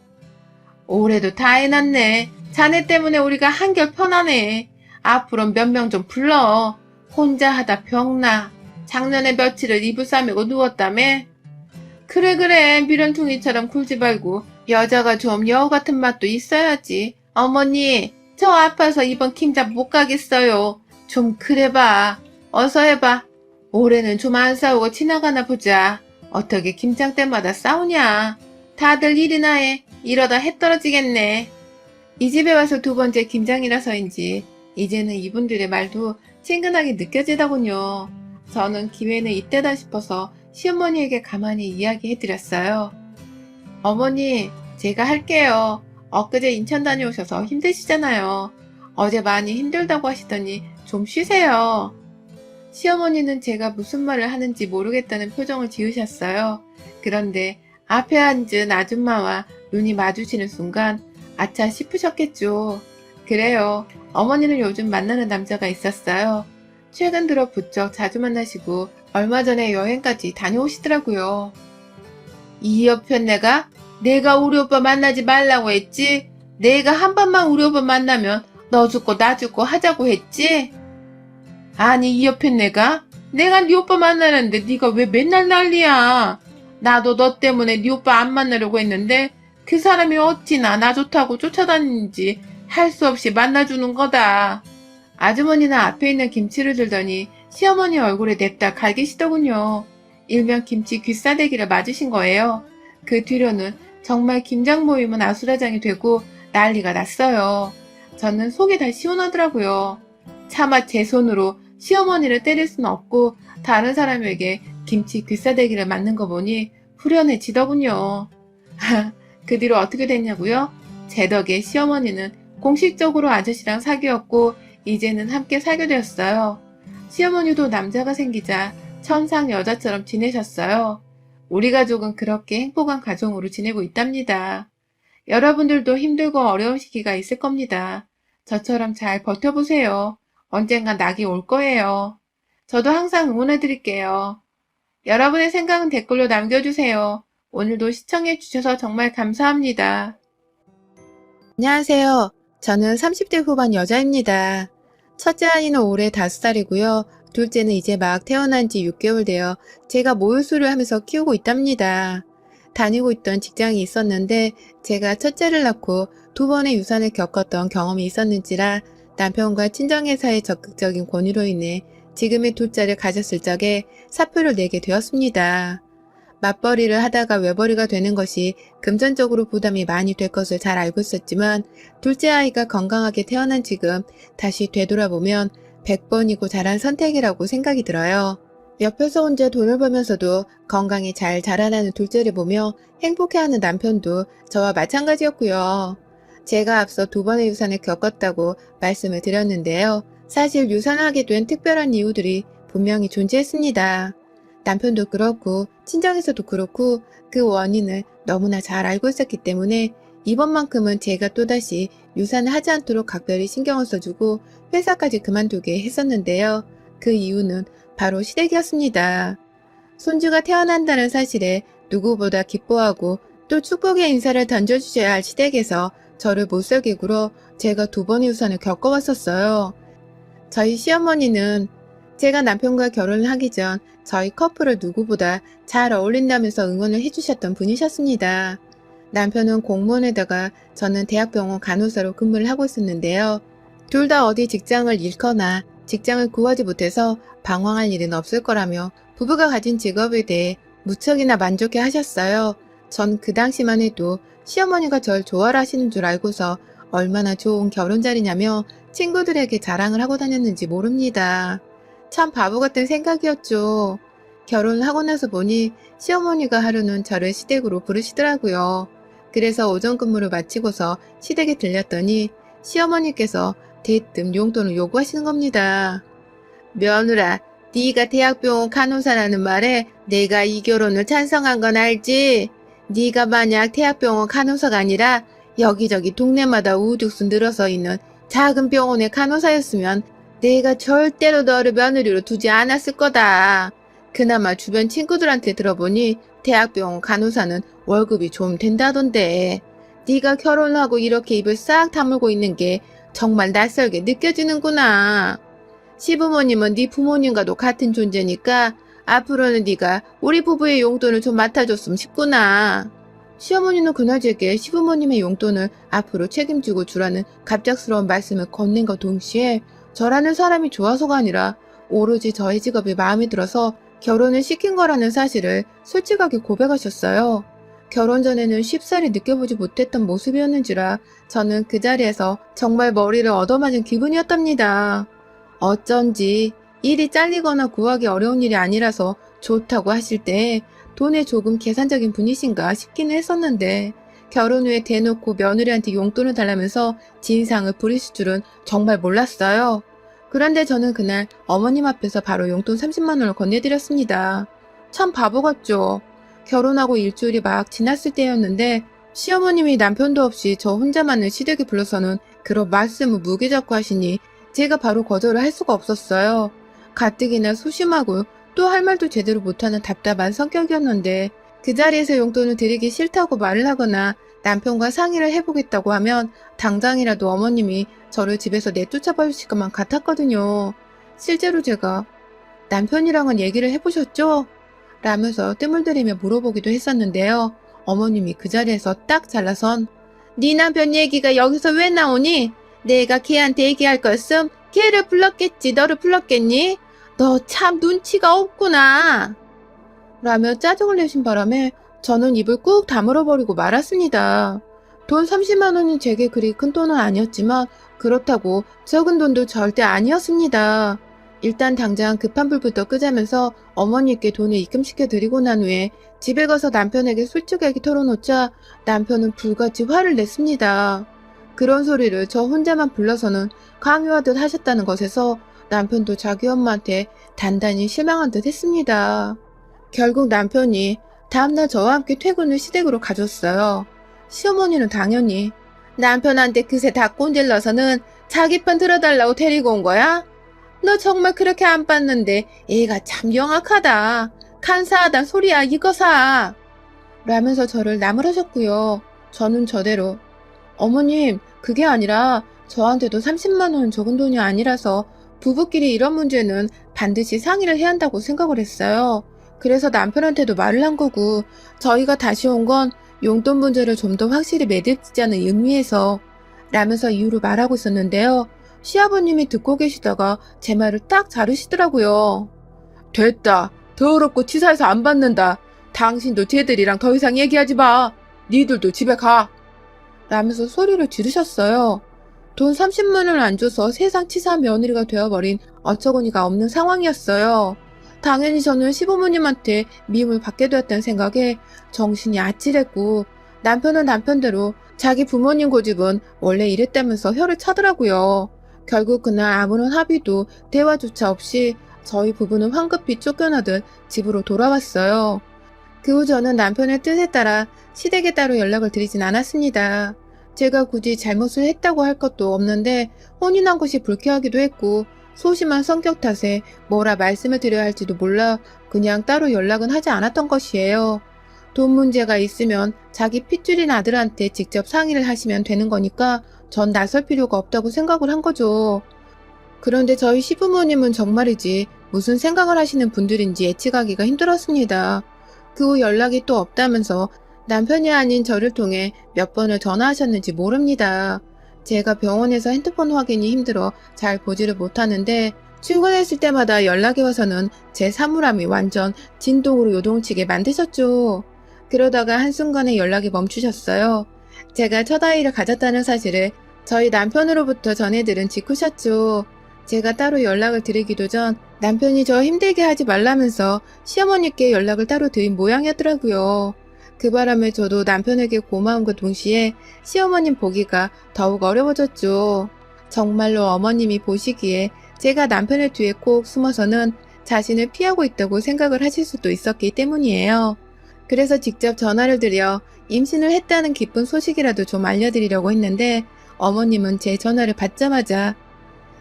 올해도 다 해놨네. 자네 때문에 우리가 한결 편하네. 앞으로 몇 명 좀 불러. 혼자 하다 병나. 작년에 며칠을 이불 싸매고 누웠다며? 그래 그래 미련퉁이처럼 굴지 말고 여자가 좀 여우 같은 맛도 있어야지. 어머니 저 아파서 이번 김장 못 가겠어요. 좀 그래봐. 어서 해봐. 올해는 좀 안 싸우고 지나가나 보자. 어떻게 김장 때마다 싸우냐. 다들 일이나 해. 이러다 해 떨어지겠네. 이 집에 와서 두 번째 김장이라서인지 이제는 이분들의 말도 친근하게 느껴지더군요. 저는 기회는 이때다 싶어서 시어머니에게 가만히 이야기해드렸어요. 어머니, 제가 할게요. 엊그제 인천 다녀오셔서 힘드시잖아요. 어제 많이 힘들다고 하시더니 좀 쉬세요. 시어머니는 제가 무슨 말을 하는지 모르겠다는 표정을 지으셨어요. 그런데 앞에 앉은 아줌마와 눈이 마주치는 순간 아차 싶으셨겠죠. 그래요. 어머니는 요즘 만나는 남자가 있었어요. 최근 들어 부쩍 자주 만나시고 얼마 전에 여행까지 다녀오시더라고요. 이 옆에 내가 우리 오빠 만나지 말라고 했지? 내가 한 번만 우리 오빠 만나면 너 죽고 나 죽고 하자고 했지? 아니 이 옆에 내가 네 오빠 만나는데 네가 왜 맨날 난리야? 나도 너 때문에 네 오빠 안 만나려고 했는데 그 사람이 어찌나 나 좋다고 쫓아다니는지 할 수 없이 만나주는 거다. 아주머니는 앞에 있는 김치를 들더니 시어머니 얼굴에 냅다 갈기시더군요. 일명 김치 귀싸대기를 맞으신 거예요. 그 뒤로는 정말 김장 모임은 아수라장이 되고 난리가 났어요. 저는 속이 다 시원하더라고요. 차마 제 손으로 시어머니를 때릴 수는 없고 다른 사람에게 김치 귀싸대기를 맞는 거 보니 후련해지더군요. 그 뒤로 어떻게 됐냐고요? 제 덕에 시어머니는 공식적으로 아저씨랑 사귀었고 이제는 함께 살게 되었어요. 시어머니도 남자가 생기자 천상 여자처럼 지내셨어요. 우리 가족은 그렇게 행복한 가정으로 지내고 있답니다. 여러분들도 힘들고 어려운 시기가 있을 겁니다. 저처럼 잘 버텨보세요. 언젠가 낙이 올 거예요. 저도 항상 응원해드릴게요. 여러분의 생각은 댓글로 남겨주세요. 오늘도 시청해주셔서 정말 감사합니다. 안녕하세요. 저는 30대 후반 여자입니다. 첫째 아이는 올해 5살이고요. 둘째는 이제 막 태어난 지 6개월 되어 제가 모유수를 하면서 키우고 있답니다. 다니고 있던 직장이 있었는데 제가 첫째를 낳고 두 번의 유산을 겪었던 경험이 있었는지라 남편과 친정회사의 적극적인 권유로 인해 지금의 둘째를 가졌을 적에 사표를 내게 되었습니다. 맞벌이를 하다가 외벌이가 되는 것이 금전적으로 부담이 많이 될 것을 잘 알고 있었지만 둘째 아이가 건강하게 태어난 지금 다시 되돌아보면 100번이고 잘한 선택이라고 생각이 들어요. 옆에서 혼자 돈을 벌면서도 건강히 잘 자라나는 둘째를 보며 행복해하는 남편도 저와 마찬가지였고요. 제가 앞서 두 번의 유산을 겪었다고 말씀을 드렸는데요. 사실 유산하게 된 특별한 이유들이 분명히 존재했습니다. 남편도 그렇고 친정에서도 그렇고 그 원인을 너무나 잘 알고 있었기 때문에 이번만큼은 제가 또다시 유산을 하지 않도록 각별히 신경을 써주고 회사까지 그만두게 했었는데요. 그 이유는 바로 시댁이었습니다. 손주가 태어난다는 사실에 누구보다 기뻐하고 또 축복의 인사를 던져주셔야 할 시댁에서 저를 못살게 굴어 제가 두 번의 유산을 겪어왔었어요. 저희 시어머니는 제가 남편과 결혼을 하기 전 저희 커플을 누구보다 잘 어울린다면서 응원을 해주셨던 분이셨습니다. 남편은 공무원에다가 저는 대학병원 간호사로 근무를 하고 있었는데요. 둘 다 어디 직장을 잃거나 직장을 구하지 못해서 방황할 일은 없을 거라며 부부가 가진 직업에 대해 무척이나 만족해 하셨어요. 전 그 당시만 해도 시어머니가 절 좋아라 하시는 줄 알고서 얼마나 좋은 결혼 자리냐며 친구들에게 자랑을 하고 다녔는지 모릅니다. 참 바보 같은 생각이었죠. 결혼을 하고 나서 보니 시어머니가 하루는 저를 시댁으로 부르시더라고요. 그래서 오전 근무를 마치고서 시댁에 들렸더니 시어머니께서 대뜸 용돈을 요구하시는 겁니다. 며느라, 네가 대학병원 간호사라는 말에 내가 이 결혼을 찬성한 건 알지? 네가 만약 대학병원 간호사가 아니라 여기저기 동네마다 우후죽순 늘어서 있는 작은 병원의 간호사였으면 내가 절대로 너를 며느리로 두지 않았을 거다. 그나마 주변 친구들한테 들어보니 대학병원 간호사는 월급이 좀 된다던데. 네가 결혼하고 이렇게 입을 싹 다물고 있는 게 정말 낯설게 느껴지는구나. 시부모님은 네 부모님과도 같은 존재니까 앞으로는 네가 우리 부부의 용돈을 좀 맡아줬으면 싶구나. 시어머니는 그날 제게 시부모님의 용돈을 앞으로 책임지고 주라는 갑작스러운 말씀을 건넨과 동시에 저라는 사람이 좋아서가 아니라 오로지 저의 직업이 마음에 들어서 결혼을 시킨 거라는 사실을 솔직하게 고백하셨어요. 결혼 전에는 쉽사리 느껴보지 못했던 모습이었는지라 저는 그 자리에서 정말 머리를 얻어맞은 기분이었답니다. 어쩐지 일이 잘리거나 구하기 어려운 일이 아니라서 좋다고 하실 때 돈에 조금 계산적인 분이신가 싶기는 했었는데 결혼 후에 대놓고 며느리한테 용돈을 달라면서 진상을 부리실 줄은 정말 몰랐어요. 그런데 저는 그날 어머님 앞에서 바로 용돈 30만 원을 건네드렸습니다. 참 바보 같죠? 결혼하고 일주일이 막 지났을 때였는데 시어머님이 남편도 없이 저 혼자만을 시댁에 불러서는 그런 말씀을 무기잡고 하시니 제가 바로 거절을 할 수가 없었어요. 가뜩이나 소심하고 또 할 말도 제대로 못하는 답답한 성격이었는데 그 자리에서 용돈을 드리기 싫다고 말을 하거나 남편과 상의를 해보겠다고 하면 당장이라도 어머님이 저를 집에서 내쫓아버리실 것만 같았거든요. 실제로 제가 남편이랑은 얘기를 해보셨죠? 라면서 뜸을 들이며 물어보기도 했었는데요. 어머님이 그 자리에서 딱 잘라선 네 남편 얘기가 여기서 왜 나오니? 내가 걔한테 얘기할 거였음 걔를 불렀겠지 너를 불렀겠니? 너 참 눈치가 없구나. 라며 짜증을 내신 바람에 저는 입을 꾹 다물어버리고 말았습니다. 돈 30만 원이 제게 그리 큰 돈은 아니었지만 그렇다고 적은 돈도 절대 아니었습니다. 일단 당장 급한 불부터 끄자면서 어머니께 돈을 입금시켜 드리고 난 후에 집에 가서 남편에게 솔직하게 털어놓자 남편은 불같이 화를 냈습니다. 그런 소리를 저 혼자만 불러서는 강요하듯 하셨다는 것에서 남편도 자기 엄마한테 단단히 실망한 듯 했습니다. 결국 남편이 다음날 저와 함께 퇴근을 시댁으로 가줬어요. 시어머니는 당연히 남편한테 그새 다 꼰질러서는 자기 편 들어달라고 데리고 온 거야? 너 정말 그렇게 안 봤는데 애가 참 영악하다. 간사하단 소리야 이거사. 라면서 저를 나무라셨고요. 저는 저대로 어머님 그게 아니라 저한테도 30만 원은 적은 돈이 아니라서 부부끼리 이런 문제는 반드시 상의를 해야 한다고 생각을 했어요. 그래서 남편한테도 말을 한 거고 저희가 다시 온 건 용돈 문제를 좀 더 확실히 매듭지자는 의미에서 라면서 이유를 말하고 있었는데요. 시아버님이 듣고 계시다가 제 말을 딱 자르시더라고요. 됐다. 더럽고 치사해서 안 받는다. 당신도 쟤들이랑 더 이상 얘기하지 마. 니들도 집에 가. 라면서 소리를 지르셨어요. 돈 30만 원을 안 줘서 세상 치사한 며느리가 되어버린 어처구니가 없는 상황이었어요. 당연히 저는 시부모님한테 미움을 받게 되었다는 생각에 정신이 아찔했고 남편은 남편대로 자기 부모님 고집은 원래 이랬다면서 혀를 차더라고요. 결국 그날 아무런 합의도 대화조차 없이 저희 부부는 황급히 쫓겨나듯 집으로 돌아왔어요. 그 후 저는 남편의 뜻에 따라 시댁에 따로 연락을 드리진 않았습니다. 제가 굳이 잘못을 했다고 할 것도 없는데 혼인한 것이 불쾌하기도 했고 소심한 성격 탓에 뭐라 말씀을 드려야 할지도 몰라 그냥 따로 연락은 하지 않았던 것이에요. 돈 문제가 있으면 자기 핏줄인 아들한테 직접 상의를 하시면 되는 거니까 전 나설 필요가 없다고 생각을 한 거죠. 그런데 저희 시부모님은 정말이지 무슨 생각을 하시는 분들인지 예측하기가 힘들었습니다. 그 후 연락이 또 없다면서 남편이 아닌 저를 통해 몇 번을 전화하셨는지 모릅니다. 제가 병원에서 핸드폰 확인이 힘들어 잘 보지를 못하는데 출근했을 때마다 연락이 와서는 제 사물함이 완전 진동으로 요동치게 만드셨죠. 그러다가 한순간에 연락이 멈추셨어요. 제가 첫 아이를 가졌다는 사실을 저희 남편으로부터 전해들은 직후셨죠. 제가 따로 연락을 드리기도 전 남편이 저 힘들게 하지 말라면서 시어머니께 연락을 따로 드린 모양이었더라고요. 그 바람에 저도 남편에게 고마움과 동시에 시어머님 보기가 더욱 어려워졌죠. 정말로 어머님이 보시기에 제가 남편의 뒤에 꼭 숨어서는 자신을 피하고 있다고 생각을 하실 수도 있었기 때문이에요. 그래서 직접 전화를 드려 임신을 했다는 기쁜 소식이라도 좀 알려드리려고 했는데 어머님은 제 전화를 받자마자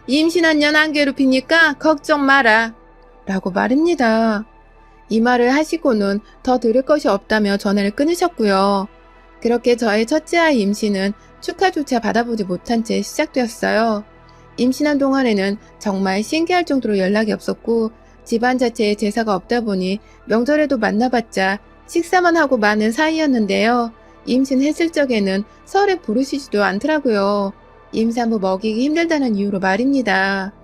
임신한 년 안 괴롭히니까 걱정 마라 라고 말입니다. 이 말을 하시고는 더 들을 것이 없다며 전화를 끊으셨고요. 그렇게 저의 첫째 아이 임신은 축하조차 받아보지 못한 채 시작되었어요. 임신한 동안에는 정말 신기할 정도로 연락이 없었고 집안 자체에 제사가 없다 보니 명절에도 만나봤자 식사만 하고 마는 사이였는데요. 임신했을 적에는 설에 부르시지도 않더라고요. 임산부 먹이기 힘들다는 이유로 말입니다.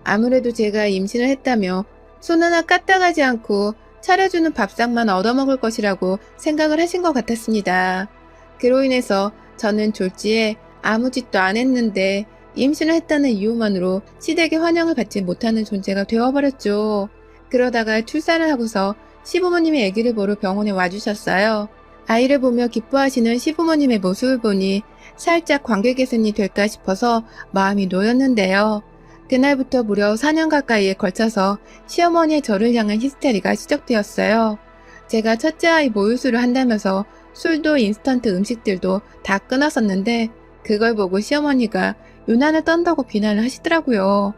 아무래도 제가 임신을 했다며 손 하나 까딱하지 않고 차려주는 밥상만 얻어먹을 것이라고 생각을 하신 것 같았습니다. 그로 인해서 저는 졸지에 아무 짓도 안 했는데 임신을 했다는 이유만으로 시댁의 환영을 받지 못하는 존재가 되어버렸죠. 그러다가 출산을 하고서 시부모님이 아기를 보러 병원에 와주셨어요. 아이를 보며 기뻐하시는 시부모님의 모습을 보니 살짝 관계 개선이 될까 싶어서 마음이 놓였는데요. 그날부터 무려 4년 가까이에 걸쳐서 시어머니의 저를 향한 히스테리가 시작되었어요. 제가 첫째 아이 모유수를 한다면서 술도 인스턴트 음식들도 다 끊었었는데 그걸 보고 시어머니가 유난을 떤다고 비난을 하시더라고요.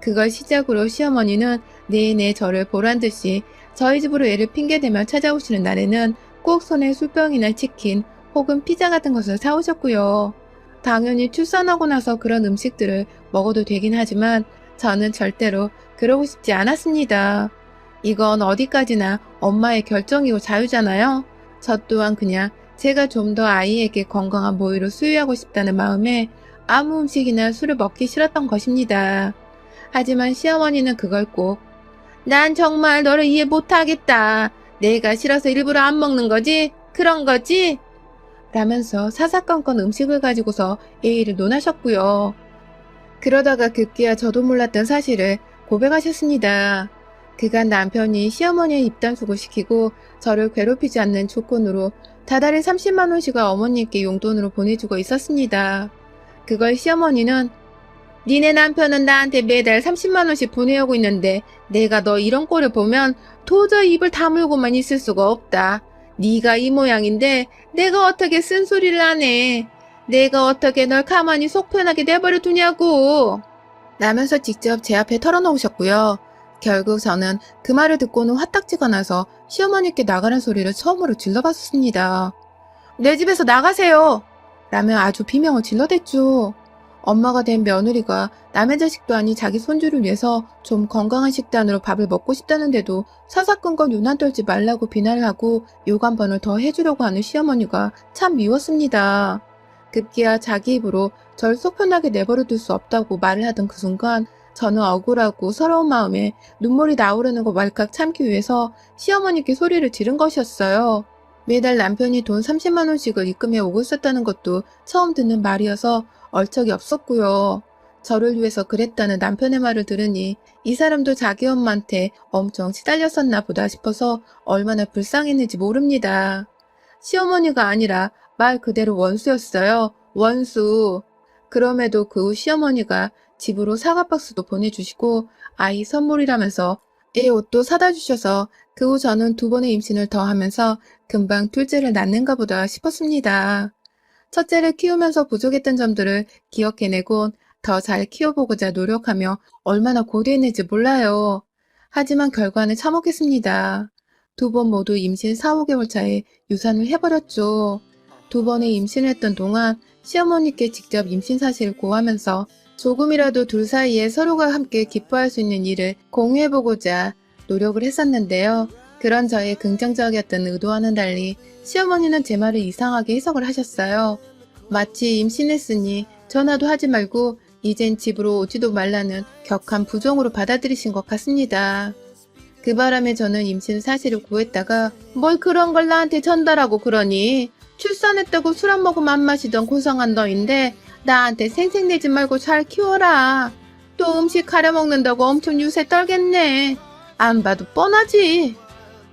그걸 시작으로 시어머니는 내내 저를 보란듯이 저희 집으로 애를 핑계대며 찾아오시는 날에는 꼭 손에 술병이나 치킨 혹은 피자 같은 것을 사오셨고요. 당연히 출산하고 나서 그런 음식들을 먹어도 되긴 하지만 저는 절대로 그러고 싶지 않았습니다. 이건 어디까지나 엄마의 결정이고 자유잖아요. 저 또한 그냥 제가 좀 더 아이에게 건강한 모유를 수유하고 싶다는 마음에 아무 음식이나 술을 먹기 싫었던 것입니다. 하지만 시어머니는 그걸 꼭 난 정말 너를 이해 못하겠다. 내가 싫어서 일부러 안 먹는 거지? 그런 거지? 라면서 사사건건 음식을 가지고서 A를 논하셨고요. 그러다가 급기야 저도 몰랐던 사실을 고백하셨습니다. 그간 남편이 시어머니의 입단속을 시키고 저를 괴롭히지 않는 조건으로 다달이 30만 원씩을 어머니께 용돈으로 보내주고 있었습니다. 그걸 시어머니는 니네 남편은 나한테 매달 30만 원씩 보내오고 있는데 내가 너 이런 꼴을 보면 도저히 입을 다물고만 있을 수가 없다. 네가 이 모양인데 내가 어떻게 쓴소리를 하네. 내가 어떻게 널 가만히 속 편하게 내버려 두냐고. 라면서 직접 제 앞에 털어놓으셨고요. 결국 저는 그 말을 듣고는 화딱지가 나서 시어머니께 나가는 소리를 처음으로 질러봤습니다. 내 집에서 나가세요! 라며 아주 비명을 질러댔죠. 엄마가 된 며느리가 남의 자식도 아닌 자기 손주를 위해서 좀 건강한 식단으로 밥을 먹고 싶다는데도 사사건건 유난 떨지 말라고 비난을 하고 욕 한 번을 더 해주려고 하는 시어머니가 참 미웠습니다. 급기야 자기 입으로 절 속 편하게 내버려둘 수 없다고 말을 하던 그 순간 저는 억울하고 서러운 마음에 눈물이 나오려는 거 말칵 참기 위해서 시어머니께 소리를 지른 것이었어요. 매달 남편이 돈 30만 원씩을 입금해 오고 있었다는 것도 처음 듣는 말이어서 얼척이 없었고요. 저를 위해서 그랬다는 남편의 말을 들으니 이 사람도 자기 엄마한테 엄청 시달렸었나 보다 싶어서 얼마나 불쌍했는지 모릅니다. 시어머니가 아니라 말 그대로 원수였어요. 원수. 그럼에도 그 후 시어머니가 집으로 사과 박스도 보내주시고 아이 선물이라면서 애 옷도 사다 주셔서 그 후 저는 2번의 임신을 더 하면서 금방 둘째를 낳는가 보다 싶었습니다. 첫째를 키우면서 부족했던 점들을 기억해내곤 더 잘 키워보고자 노력하며 얼마나 고대했는지 몰라요. 하지만 결과는 참혹했습니다. 2번 모두 임신 4, 5개월 차에 유산을 해버렸죠. 2번의 임신을 했던 동안 시어머니께 직접 임신 사실을 고하면서 조금이라도 둘 사이에 서로가 함께 기뻐할 수 있는 일을 공유해보고자 노력을 했었는데요. 그런 저의 긍정적이었던 의도와는 달리 시어머니는 제 말을 이상하게 해석을 하셨어요. 마치 임신했으니 전화도 하지 말고 이젠 집으로 오지도 말라는 격한 부정으로 받아들이신 것 같습니다. 그 바람에 저는 임신 사실을 구했다가 뭘 그런 걸 나한테 전달하고 그러니 출산했다고 술 안 먹으면 안 마시던 고상한 너인데 나한테 생색내지 말고 잘 키워라. 또 음식 가려 먹는다고 엄청 유세 떨겠네. 안 봐도 뻔하지.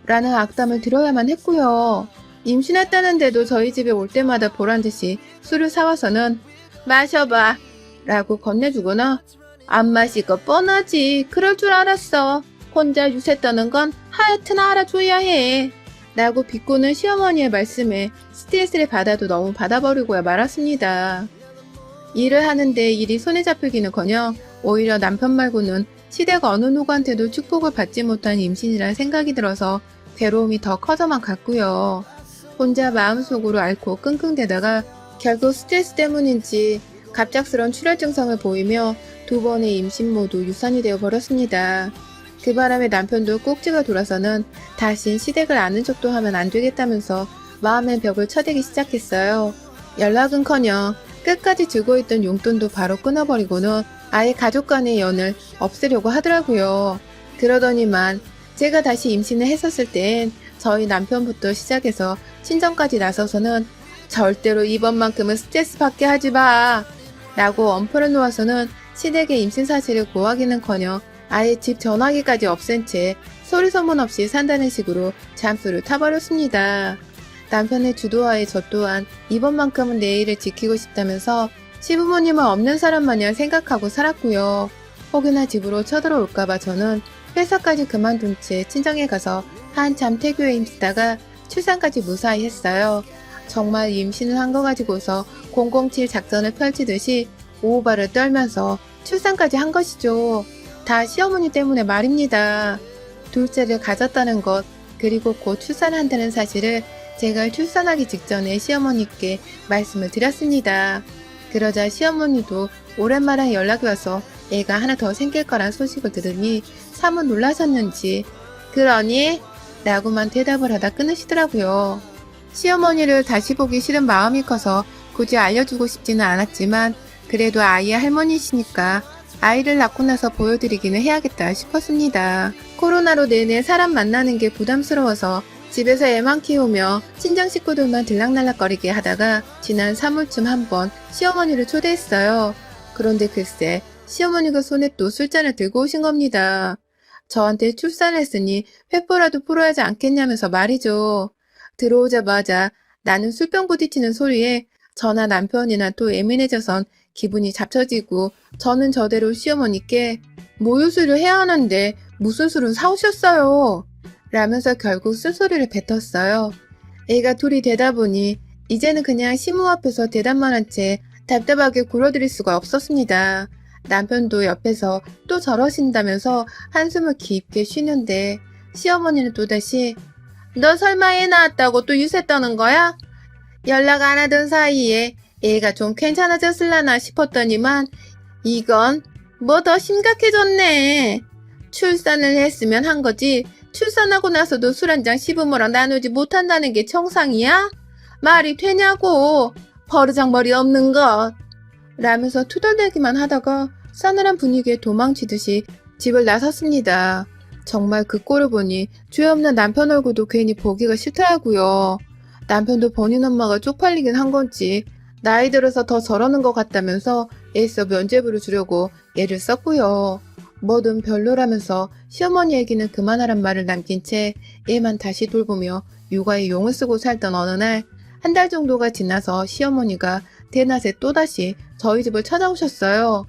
라는 악담을 들어야만 했고요. 임신했다는데도 저희 집에 올 때마다 보란듯이 술을 사와서는 마셔봐 라고 건네주거나 안 마실 거 뻔하지. 그럴 줄 알았어. 혼자 유세 떠는 건 하여튼 알아줘야 해. 라고 비꼬는 시어머니의 말씀에 스트레스를 받아도 너무 받아버리고야 말았습니다. 일을 하는데 일이 손에 잡히기는커녕 오히려 남편 말고는 시댁 어느 누구한테도 축복을 받지 못한 임신이라 생각이 들어서 괴로움이 더 커져만 갔고요. 혼자 마음속으로 앓고 끙끙대다가 결국 스트레스 때문인지 갑작스런 출혈 증상을 보이며 2번의 임신 모두 유산이 되어 버렸습니다. 그 바람에 남편도 꼭지가 돌아서는 다신 시댁을 아는 척도 하면 안 되겠다면서 마음의 벽을 쳐대기 시작했어요. 연락은커녕 끝까지 들고 있던 용돈도 바로 끊어버리고는 아예 가족 간의 연을 없애려고 하더라고요. 그러더니만 제가 다시 임신을 했었을 땐 저희 남편부터 시작해서 친정까지 나서서는 절대로 이번만큼은 스트레스 받게 하지 마 라고 엄포를 놓아서는 시댁의 임신 사실을 고하기는커녕 아예 집 전화기까지 없앤 채 소리 소문 없이 산다는 식으로 잠수를 타버렸습니다. 남편의 주도하에 저 또한 이번만큼은 내 일을 지키고 싶다면서 시부모님은 없는 사람 마냥 생각하고 살았고요. 혹여나 집으로 쳐들어올까봐 저는 회사까지 그만둔 채 친정에 가서 한참 태교에 힘쓰다가 출산까지 무사히 했어요. 정말 임신을 한 거 가지고서 007 작전을 펼치듯이 오호발을 떨면서 출산까지 한 것이죠. 다 시어머니 때문에 말입니다. 둘째를 가졌다는 것, 그리고 곧 출산한다는 사실을 제가 출산하기 직전에 시어머니께 말씀을 드렸습니다. 그러자 시어머니도 오랜만에 연락이 와서 애가 하나 더 생길 거란 소식을 들으니 사뭇 놀라셨는지 그러니? 라고만 대답을 하다 끊으시더라고요. 시어머니를 다시 보기 싫은 마음이 커서 굳이 알려주고 싶지는 않았지만 그래도 아이의 할머니시니까 아이를 낳고 나서 보여드리기는 해야겠다 싶었습니다. 코로나로 내내 사람 만나는 게 부담스러워서 집에서 애만 키우며 친정 식구들만 들락날락거리게 하다가 지난 3월쯤 한번 시어머니를 초대했어요. 그런데 글쎄 시어머니가 손에 또 술잔을 들고 오신 겁니다. 저한테 출산을 했으니 회포라도 풀어야지 않겠냐면서 말이죠. 들어오자마자 나는 술병 부딪히는 소리에 저나 남편이나 또 예민해져선 기분이 잡쳐지고 저는 저대로 시어머니께 모유수를 해야 하는데 무슨 술을 사오셨어요? 라면서 결국 쓴소리를 뱉었어요. 애가 둘이 되다 보니 이제는 그냥 시모 앞에서 대답만 한 채 답답하게 굴어들일 수가 없었습니다. 남편도 옆에서 또 저러신다면서 한숨을 깊게 쉬는데 시어머니는 또다시 너 설마 애 낳았다고 또 유세 떠는 거야? 연락 안 하던 사이에 애가 좀 괜찮아졌을라나 싶었더니만 이건 뭐 더 심각해졌네. 출산을 했으면 한 거지 출산하고 나서도 술 한잔 시부모랑 나누지 못한다는 게 정상이야? 말이 되냐고 버르장머리 없는 것 라면서 투덜대기만 하다가 싸늘한 분위기에 도망치듯이 집을 나섰습니다. 정말 그 꼴을 보니 죄 없는 남편 얼굴도 괜히 보기가 싫더라고요. 남편도 본인 엄마가 쪽팔리긴 한 건지 나이 들어서 더 저러는 것 같다면서 애써 면죄부를 주려고 애를 썼고요. 뭐든 별로라면서 시어머니 얘기는 그만하란 말을 남긴 채 애만 다시 돌보며 육아에 용을 쓰고 살던 어느 날 한 달 정도가 지나서 시어머니가 대낮에 또다시 저희 집을 찾아오셨어요.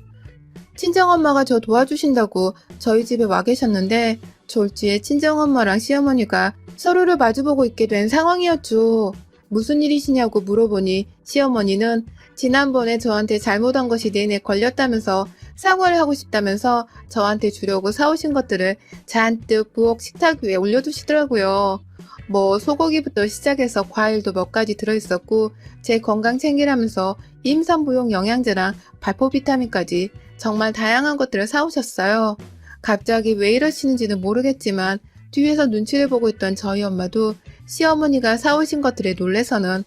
친정엄마가 저 도와주신다고 저희 집에 와 계셨는데 졸지에 친정엄마랑 시어머니가 서로를 마주보고 있게 된 상황이었죠. 무슨 일이시냐고 물어보니 시어머니는 지난번에 저한테 잘못한 것이 내내 걸렸다면서 사과를 하고 싶다면서 저한테 주려고 사오신 것들을 잔뜩 부엌 식탁 위에 올려두시더라고요. 뭐 소고기부터 시작해서 과일도 몇 가지 들어있었고 제 건강 챙기라면서 임산부용 영양제랑 발포 비타민까지 정말 다양한 것들을 사오셨어요. 갑자기 왜 이러시는지는 모르겠지만 뒤에서 눈치를 보고 있던 저희 엄마도 시어머니가 사오신 것들에 놀래서는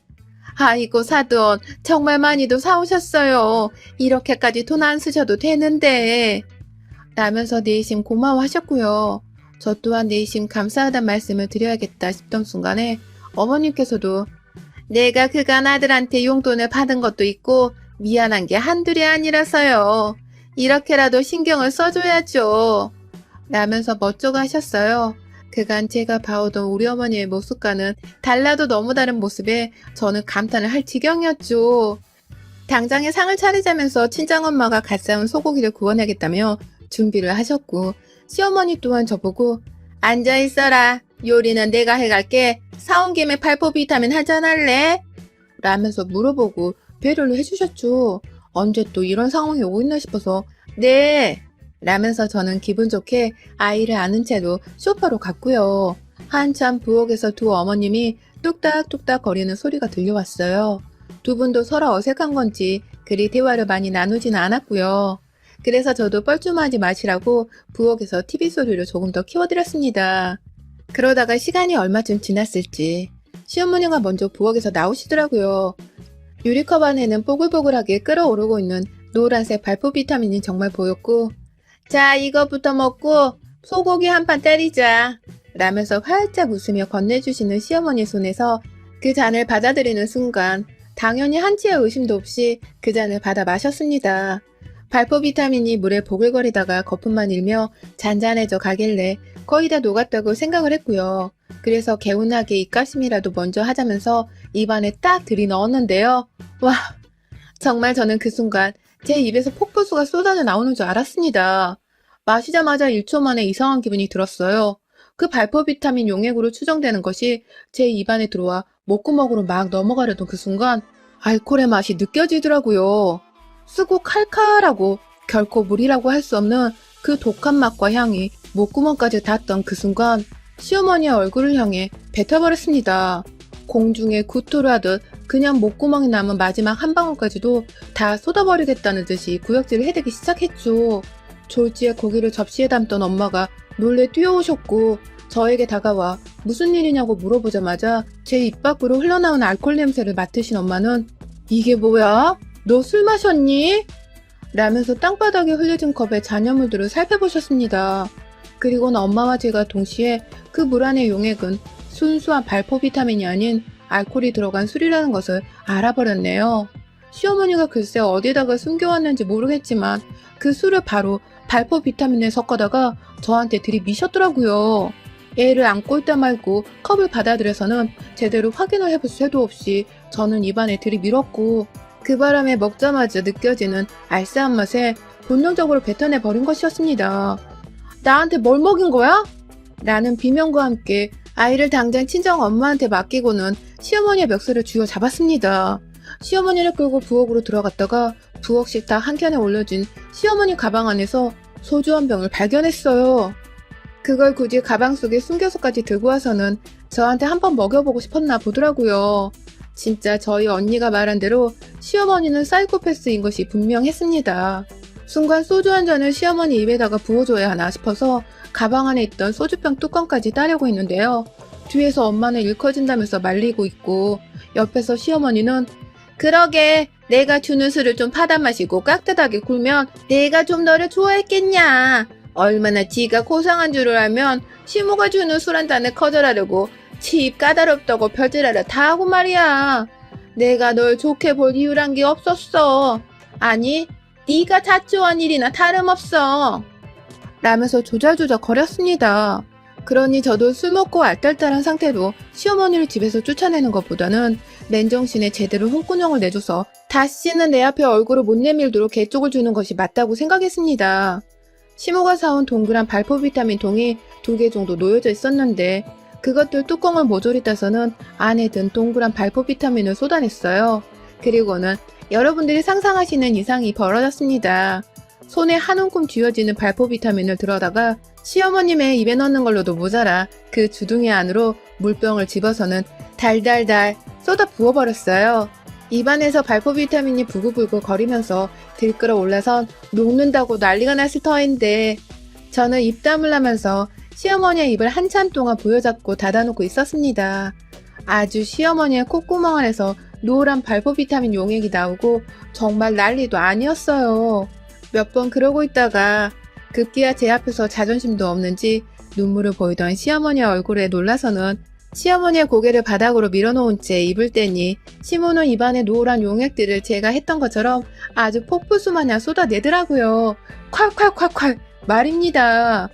아이고 사돈 정말 많이도 사오셨어요. 이렇게까지 돈 안 쓰셔도 되는데 라면서 내심 고마워하셨고요. 저 또한 내심 감사하단 말씀을 드려야겠다 싶던 순간에 어머님께서도 내가 그간 아들한테 용돈을 받은 것도 있고 미안한 게 한둘이 아니라서요. 이렇게라도 신경을 써줘야죠. 라면서 멋쩍어 하셨어요. 그간 제가 봐오던 우리 어머니의 모습과는 달라도 너무 다른 모습에 저는 감탄을 할 지경이었죠. 당장에 상을 차리자면서 친정엄마가 갓 사온 소고기를 구워내겠다며 준비를 하셨고 시어머니 또한 저보고 앉아있어라. 요리는 내가 해갈게. 사온 김에 발포 비타민 한잔 할래? 라면서 물어보고 배려를 해주셨죠. 언제 또 이런 상황이 오고 있나 싶어서 네 라면서 저는 기분 좋게 아이를 안은 채로 소파로 갔고요. 한참 부엌에서 두 어머님이 뚝딱뚝딱 거리는 소리가 들려왔어요. 두 분도 서로 어색한 건지 그리 대화를 많이 나누진 않았고요. 그래서 저도 뻘쭘하지 마시라고 부엌에서 TV 소리를 조금 더 키워드렸습니다. 그러다가 시간이 얼마쯤 지났을지 시어머니가 먼저 부엌에서 나오시더라고요. 유리컵 안에는 뽀글뽀글하게 끓어오르고 있는 노란색 발포 비타민이 정말 보였고, 자, 이거부터 먹고 소고기 한 판 때리자 라면서 활짝 웃으며 건네주시는 시어머니 손에서 그 잔을 받아들이는 순간 당연히 한치의 의심도 없이 그 잔을 받아 마셨습니다. 발포 비타민이 물에 보글거리다가 거품만 일며 잔잔해져 가길래 거의 다 녹았다고 생각을 했고요. 그래서 개운하게 입가심이라도 먼저 하자면서 입안에 딱 들이넣었는데요. 와, 정말 저는 그 순간 제 입에서 폭포수가 쏟아져 나오는 줄 알았습니다. 마시자마자 1초 만에 이상한 기분이 들었어요. 그 발포 비타민 용액으로 추정되는 것이 제 입안에 들어와 목구멍으로 막 넘어가려던 그 순간 알코올의 맛이 느껴지더라고요. 쓰고 칼칼하고 결코 물이라고 할 수 없는 그 독한 맛과 향이 목구멍까지 닿았던 그 순간 시어머니의 얼굴을 향해 뱉어버렸습니다. 공중에 구토를 하듯 그냥 목구멍에 남은 마지막 한 방울까지도 다 쏟아버리겠다는 듯이 구역질을 해대기 시작했죠. 졸지에 고기를 접시에 담던 엄마가 놀래 뛰어오셨고 저에게 다가와 무슨 일이냐고 물어보자마자 제 입 밖으로 흘러나온 알코올 냄새를 맡으신 엄마는 이게 뭐야? 너 술 마셨니? 라면서 땅바닥에 흘려진 컵에 잔여물들을 살펴보셨습니다. 그리고는 엄마와 제가 동시에 그 물 안의 용액은 순수한 발포 비타민이 아닌 알코올이 들어간 술이라는 것을 알아버렸네요. 시어머니가 글쎄 어디다가 숨겨왔는지 모르겠지만 그 술을 바로 발포 비타민에 섞어다가 저한테 들이미셨더라고요. 애를 안고 있다 말고 컵을 받아들여서는 제대로 확인을 해볼 새도 없이 저는 입안에 들이밀었고 그 바람에 먹자마자 느껴지는 알싸한 맛에 본능적으로 뱉어내 버린 것이었습니다. 나한테 뭘 먹인 거야? 라는 비명과 함께 아이를 당장 친정 엄마한테 맡기고는 시어머니의 멱살을 쥐어 잡았습니다. 시어머니를 끌고 부엌으로 들어갔다가 부엌 식탁 한켠에 올려진 시어머니 가방 안에서 소주 한 병을 발견했어요. 그걸 굳이 가방 속에 숨겨서까지 들고 와서는 저한테 한번 먹여보고 싶었나 보더라고요. 진짜 저희 언니가 말한 대로 시어머니는 사이코패스인 것이 분명했습니다. 순간 소주 한 잔을 시어머니 입에다가 부어줘야 하나 싶어서 가방 안에 있던 소주병 뚜껑까지 따려고 했는데요. 뒤에서 엄마는 일커진다면서 말리고 있고 옆에서 시어머니는 그러게 내가 주는 술을 좀 받아 마시고 깍듯하게 굴면 내가 좀 너를 좋아했겠냐. 얼마나 지가 고상한 줄을 알면 시모가 주는 술 한 잔을 거절하려고 치 까다롭다고 별짓하려 다 하고 말이야. 내가 널 좋게 볼 이유란 게 없었어. 아니 네가 자초한 일이나 다름없어. 라면서 조잘조잘 거렸습니다. 그러니 저도 술 먹고 알딸딸한 상태로 시어머니를 집에서 쫓아내는 것보다는 맨정신에 제대로 홍군형을 내줘서 다시는 내 앞에 얼굴을 못 내밀도록 개쪽을 주는 것이 맞다고 생각했습니다. 시모가 사온 동그란 발포 비타민 통이 2개 정도 놓여져 있었는데 그것들 뚜껑을 모조리 따서는 안에 든 동그란 발포 비타민을 쏟아냈어요. 그리고는 여러분들이 상상하시는 이상이 벌어졌습니다. 손에 한 움큼 쥐어지는 발포 비타민을 들어다가 시어머님의 입에 넣는 걸로도 모자라 그 주둥이 안으로 물병을 집어서는 달달달 쏟아 부어버렸어요. 입안에서 발포 비타민이 부글부글 거리면서 들끓어 올라선 녹는다고 난리가 났을 터인데 저는 입 다물라면서 시어머니의 입을 한참 동안 부여잡고 닫아놓고 있었습니다. 아주 시어머니의 콧구멍 안에서 노란 발포 비타민 용액이 나오고 정말 난리도 아니었어요. 몇 번 그러고 있다가 급기야 제 앞에서 자존심도 없는지 눈물을 보이던 시어머니의 얼굴에 놀라서는 시어머니의 고개를 바닥으로 밀어놓은 채 입을 떼니 시모는 입안에 노란 용액들을 제가 했던 것처럼 아주 폭포수 마냥 쏟아내더라고요. 콸콸콸콸 말입니다.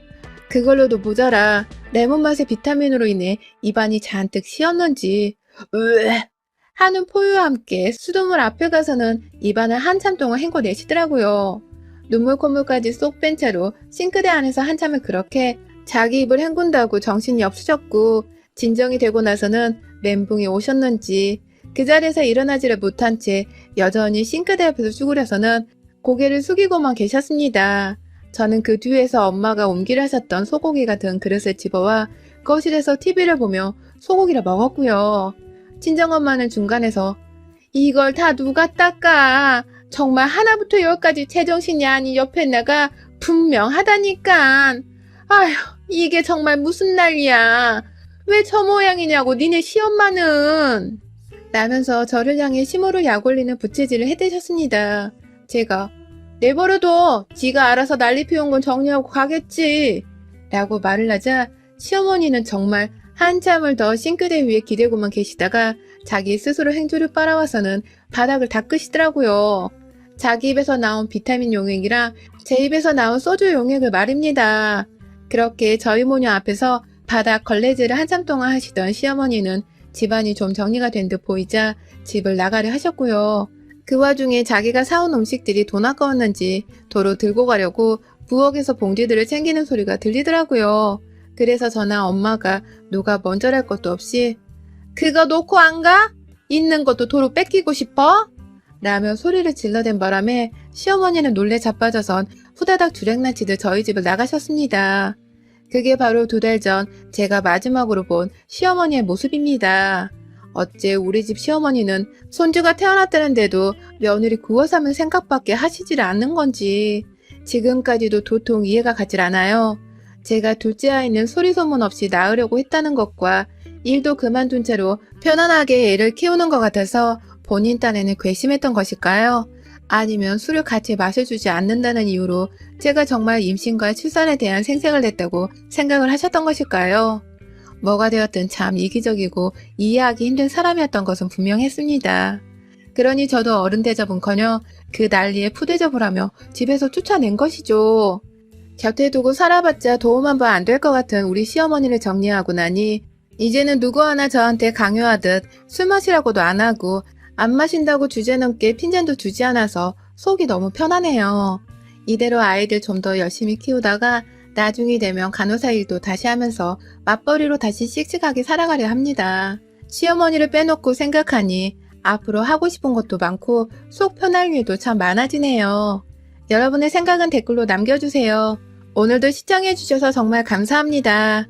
그걸로도 모자라 레몬 맛의 비타민으로 인해 입안이 잔뜩 시었는지 으에 하는 포유와 함께 수돗물 앞에 가서는 입안을 한참 동안 헹궈내시더라고요. 눈물 콧물까지 쏙 뺀 채로 싱크대 안에서 한참을 그렇게 자기 입을 헹군다고 정신이 없으셨고 진정이 되고 나서는 멘붕이 오셨는지 그 자리에서 일어나지를 못한 채 여전히 싱크대 옆에서 쭈그려서는 고개를 숙이고만 계셨습니다. 저는 그 뒤에서 엄마가 옮기려 하셨던 소고기 같은 그릇을 집어와 거실에서 TV를 보며 소고기를 먹었고요. 친정엄마는 중간에서 이걸 다 누가 닦아? 정말 하나부터 열까지 제정신이 아닌 옆에 내가 분명하다니깐. 아휴, 이게 정말 무슨 난리야. 왜 저 모양이냐고 니네 시엄마는. 라면서 저를 향해 심호를 약올리는 부채질을 해대셨습니다. 제가 내버려둬. 지가 알아서 난리 피운 건 정리하고 가겠지. 라고 말을 하자 시어머니는 정말 한참을 더 싱크대 위에 기대고만 계시다가 자기 스스로 행주를 빨아와서는 바닥을 닦으시더라고요. 자기 입에서 나온 비타민 용액이랑 제 입에서 나온 소주 용액을 말입니다. 그렇게 저희 모녀 앞에서 바닥 걸레질을 한참 동안 하시던 시어머니는 집안이 좀 정리가 된 듯 보이자 집을 나가려 하셨고요. 그 와중에 자기가 사온 음식들이 돈 아까웠는지 도로 들고 가려고 부엌에서 봉지들을 챙기는 소리가 들리더라고요. 그래서 저나 엄마가 누가 먼저랄 것도 없이 그거 놓고 안 가? 있는 것도 도로 뺏기고 싶어? 라며 소리를 질러댄 바람에 시어머니는 놀래 자빠져선 후다닥 주랭나치듯 저희 집을 나가셨습니다. 그게 바로 2달 전 제가 마지막으로 본 시어머니의 모습입니다. 어째 우리 집 시어머니는 손주가 태어났다는데도 며느리 구워 삼을 생각밖에 하시질 않는 건지 지금까지도 도통 이해가 가질 않아요. 제가 둘째 아이는 소리 소문 없이 낳으려고 했다는 것과 일도 그만둔 채로 편안하게 애를 키우는 것 같아서 본인 딴에는 괘씸했던 것일까요? 아니면 술을 같이 마셔주지 않는다는 이유로 제가 정말 임신과 출산에 대한 생색을 냈다고 생각을 하셨던 것일까요? 뭐가 되었든 참 이기적이고 이해하기 힘든 사람이었던 것은 분명했습니다. 그러니 저도 어른 대접은커녕 그 난리에 푸대접을 하며 집에서 쫓아낸 것이죠. 곁에 두고 살아봤자 도움 한 번 안 될 것 같은 우리 시어머니를 정리하고 나니 이제는 누구 하나 저한테 강요하듯 술 마시라고도 안 하고 안 마신다고 주제넘게 핀잔도 주지 않아서 속이 너무 편하네요. 이대로 아이들 좀 더 열심히 키우다가 나중이 되면 간호사 일도 다시 하면서 맞벌이로 다시 씩씩하게 살아가려 합니다. 시어머니를 빼놓고 생각하니 앞으로 하고 싶은 것도 많고 속 편할 일도 참 많아지네요. 여러분의 생각은 댓글로 남겨주세요. 오늘도 시청해주셔서 정말 감사합니다.